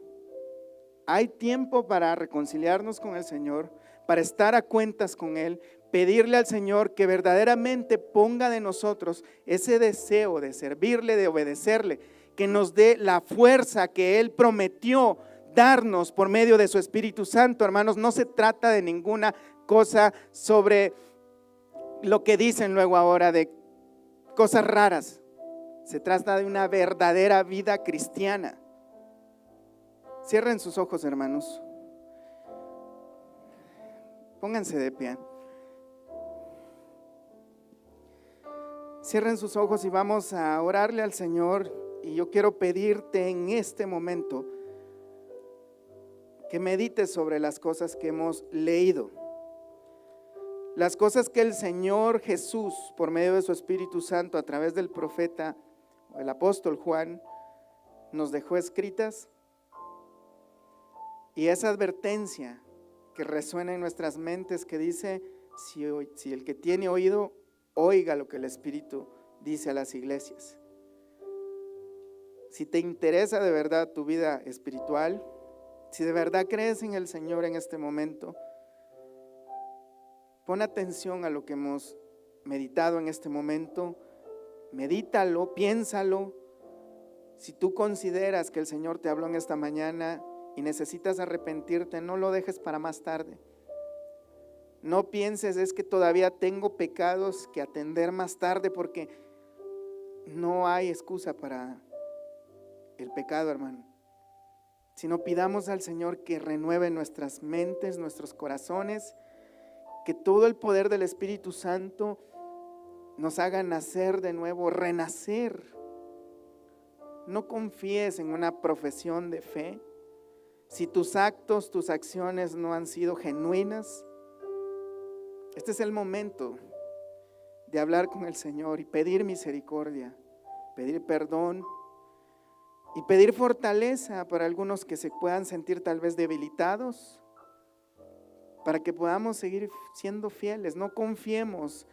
A: Hay tiempo para reconciliarnos con el Señor, para estar a cuentas con Él, pedirle al Señor que verdaderamente ponga de nosotros ese deseo de servirle, de obedecerle, que nos dé la fuerza que Él prometió darnos por medio de su Espíritu Santo. Hermanos, no se trata de ninguna cosa sobre lo que dicen luego ahora de cosas raras. Se trata de una verdadera vida cristiana. Cierren sus ojos, hermanos. Pónganse de pie. Cierren sus ojos y vamos a orarle al Señor. Y yo quiero pedirte en este momento que medites sobre las cosas que hemos leído, las cosas que el Señor Jesús, por medio de su Espíritu Santo, a través del profeta o el apóstol Juan, nos dejó escritas, y esa advertencia que resuena en nuestras mentes que dice, si el que tiene oído, oiga lo que el Espíritu dice a las iglesias. Si te interesa de verdad tu vida espiritual, si de verdad crees en el Señor en este momento, pon atención a lo que hemos meditado en este momento, medítalo, piénsalo. Si tú consideras que el Señor te habló en esta mañana y necesitas arrepentirte, no lo dejes para más tarde. No pienses, es que todavía tengo pecados que atender más tarde, porque no hay excusa para el pecado, hermano. Sino pidamos al Señor que renueve nuestras mentes, nuestros corazones, que todo el poder del Espíritu Santo nos haga nacer de nuevo, renacer. No confíes en una profesión de fe si tus actos, tus acciones no han sido genuinas. Este es el momento de hablar con el Señor y pedir misericordia, pedir perdón, y pedir fortaleza para algunos que se puedan sentir tal vez debilitados, para que podamos seguir siendo fieles. No confiemos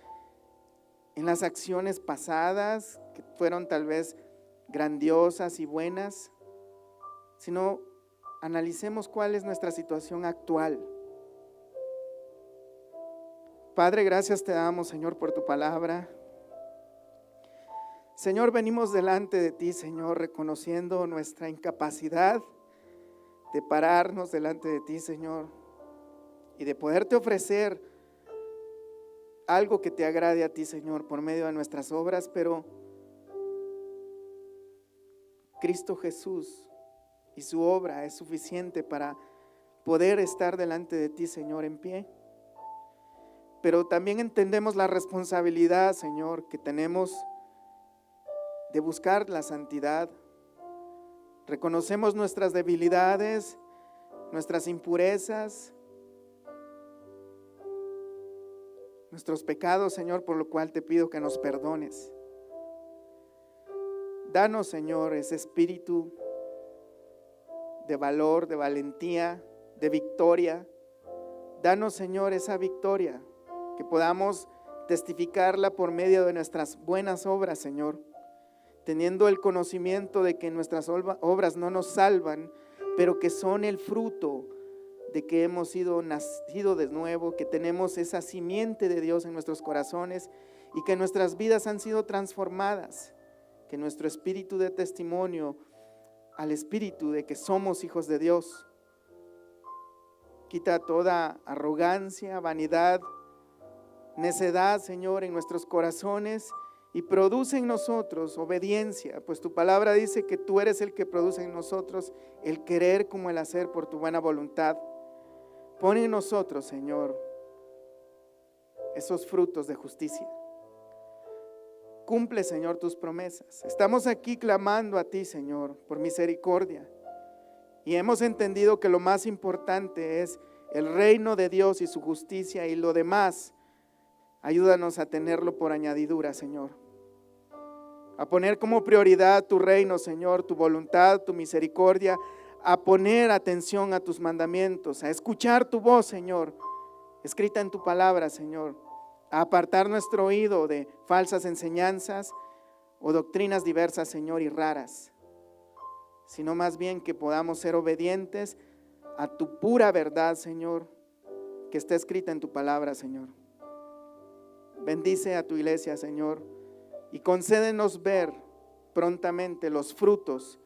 A: en las acciones pasadas, que fueron tal vez grandiosas y buenas, sino analicemos cuál es nuestra situación actual. Padre, gracias te damos, Señor, por tu palabra. Señor, venimos delante de ti, Señor, reconociendo nuestra incapacidad de pararnos delante de ti, Señor, y de poderte ofrecer algo que te agrade a ti, Señor, por medio de nuestras obras, pero Cristo Jesús y su obra es suficiente para poder estar delante de ti, Señor, en pie. Pero también entendemos la responsabilidad, Señor, que tenemos de buscar la santidad. Reconocemos nuestras debilidades, nuestras impurezas, nuestros pecados, Señor, por lo cual te pido que nos perdones. Danos, Señor, ese espíritu de valor, de valentía, de victoria. Danos, Señor, esa victoria, que podamos testificarla por medio de nuestras buenas obras, Señor, teniendo el conocimiento de que nuestras obras no nos salvan, pero que son el fruto de que hemos sido nacido de nuevo, que tenemos esa simiente de Dios en nuestros corazones y que nuestras vidas han sido transformadas, que nuestro espíritu de testimonio al espíritu de que somos hijos de Dios. Quita toda arrogancia, vanidad, necedad, Señor, en nuestros corazones y produce en nosotros obediencia, pues tu palabra dice que tú eres el que produce en nosotros el querer como el hacer por tu buena voluntad. Pon en nosotros, Señor, esos frutos de justicia. Cumple, Señor, tus promesas. Estamos aquí clamando a ti, Señor, por misericordia. Y hemos entendido que lo más importante es el reino de Dios y su justicia, y lo demás, ayúdanos a tenerlo por añadidura, Señor. A poner como prioridad tu reino, Señor, tu voluntad, tu misericordia, a poner atención a tus mandamientos, a escuchar tu voz, Señor, escrita en tu palabra, Señor, a apartar nuestro oído de falsas enseñanzas o doctrinas diversas, Señor, y raras, sino más bien que podamos ser obedientes a tu pura verdad, Señor, que está escrita en tu palabra, Señor. Bendice a tu iglesia, Señor, y concédenos ver prontamente los frutos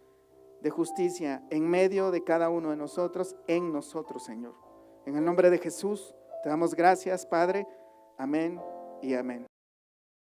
A: de justicia en medio de cada uno de nosotros, en nosotros, Señor. En el nombre de Jesús, te damos gracias, Padre. Amén y amén.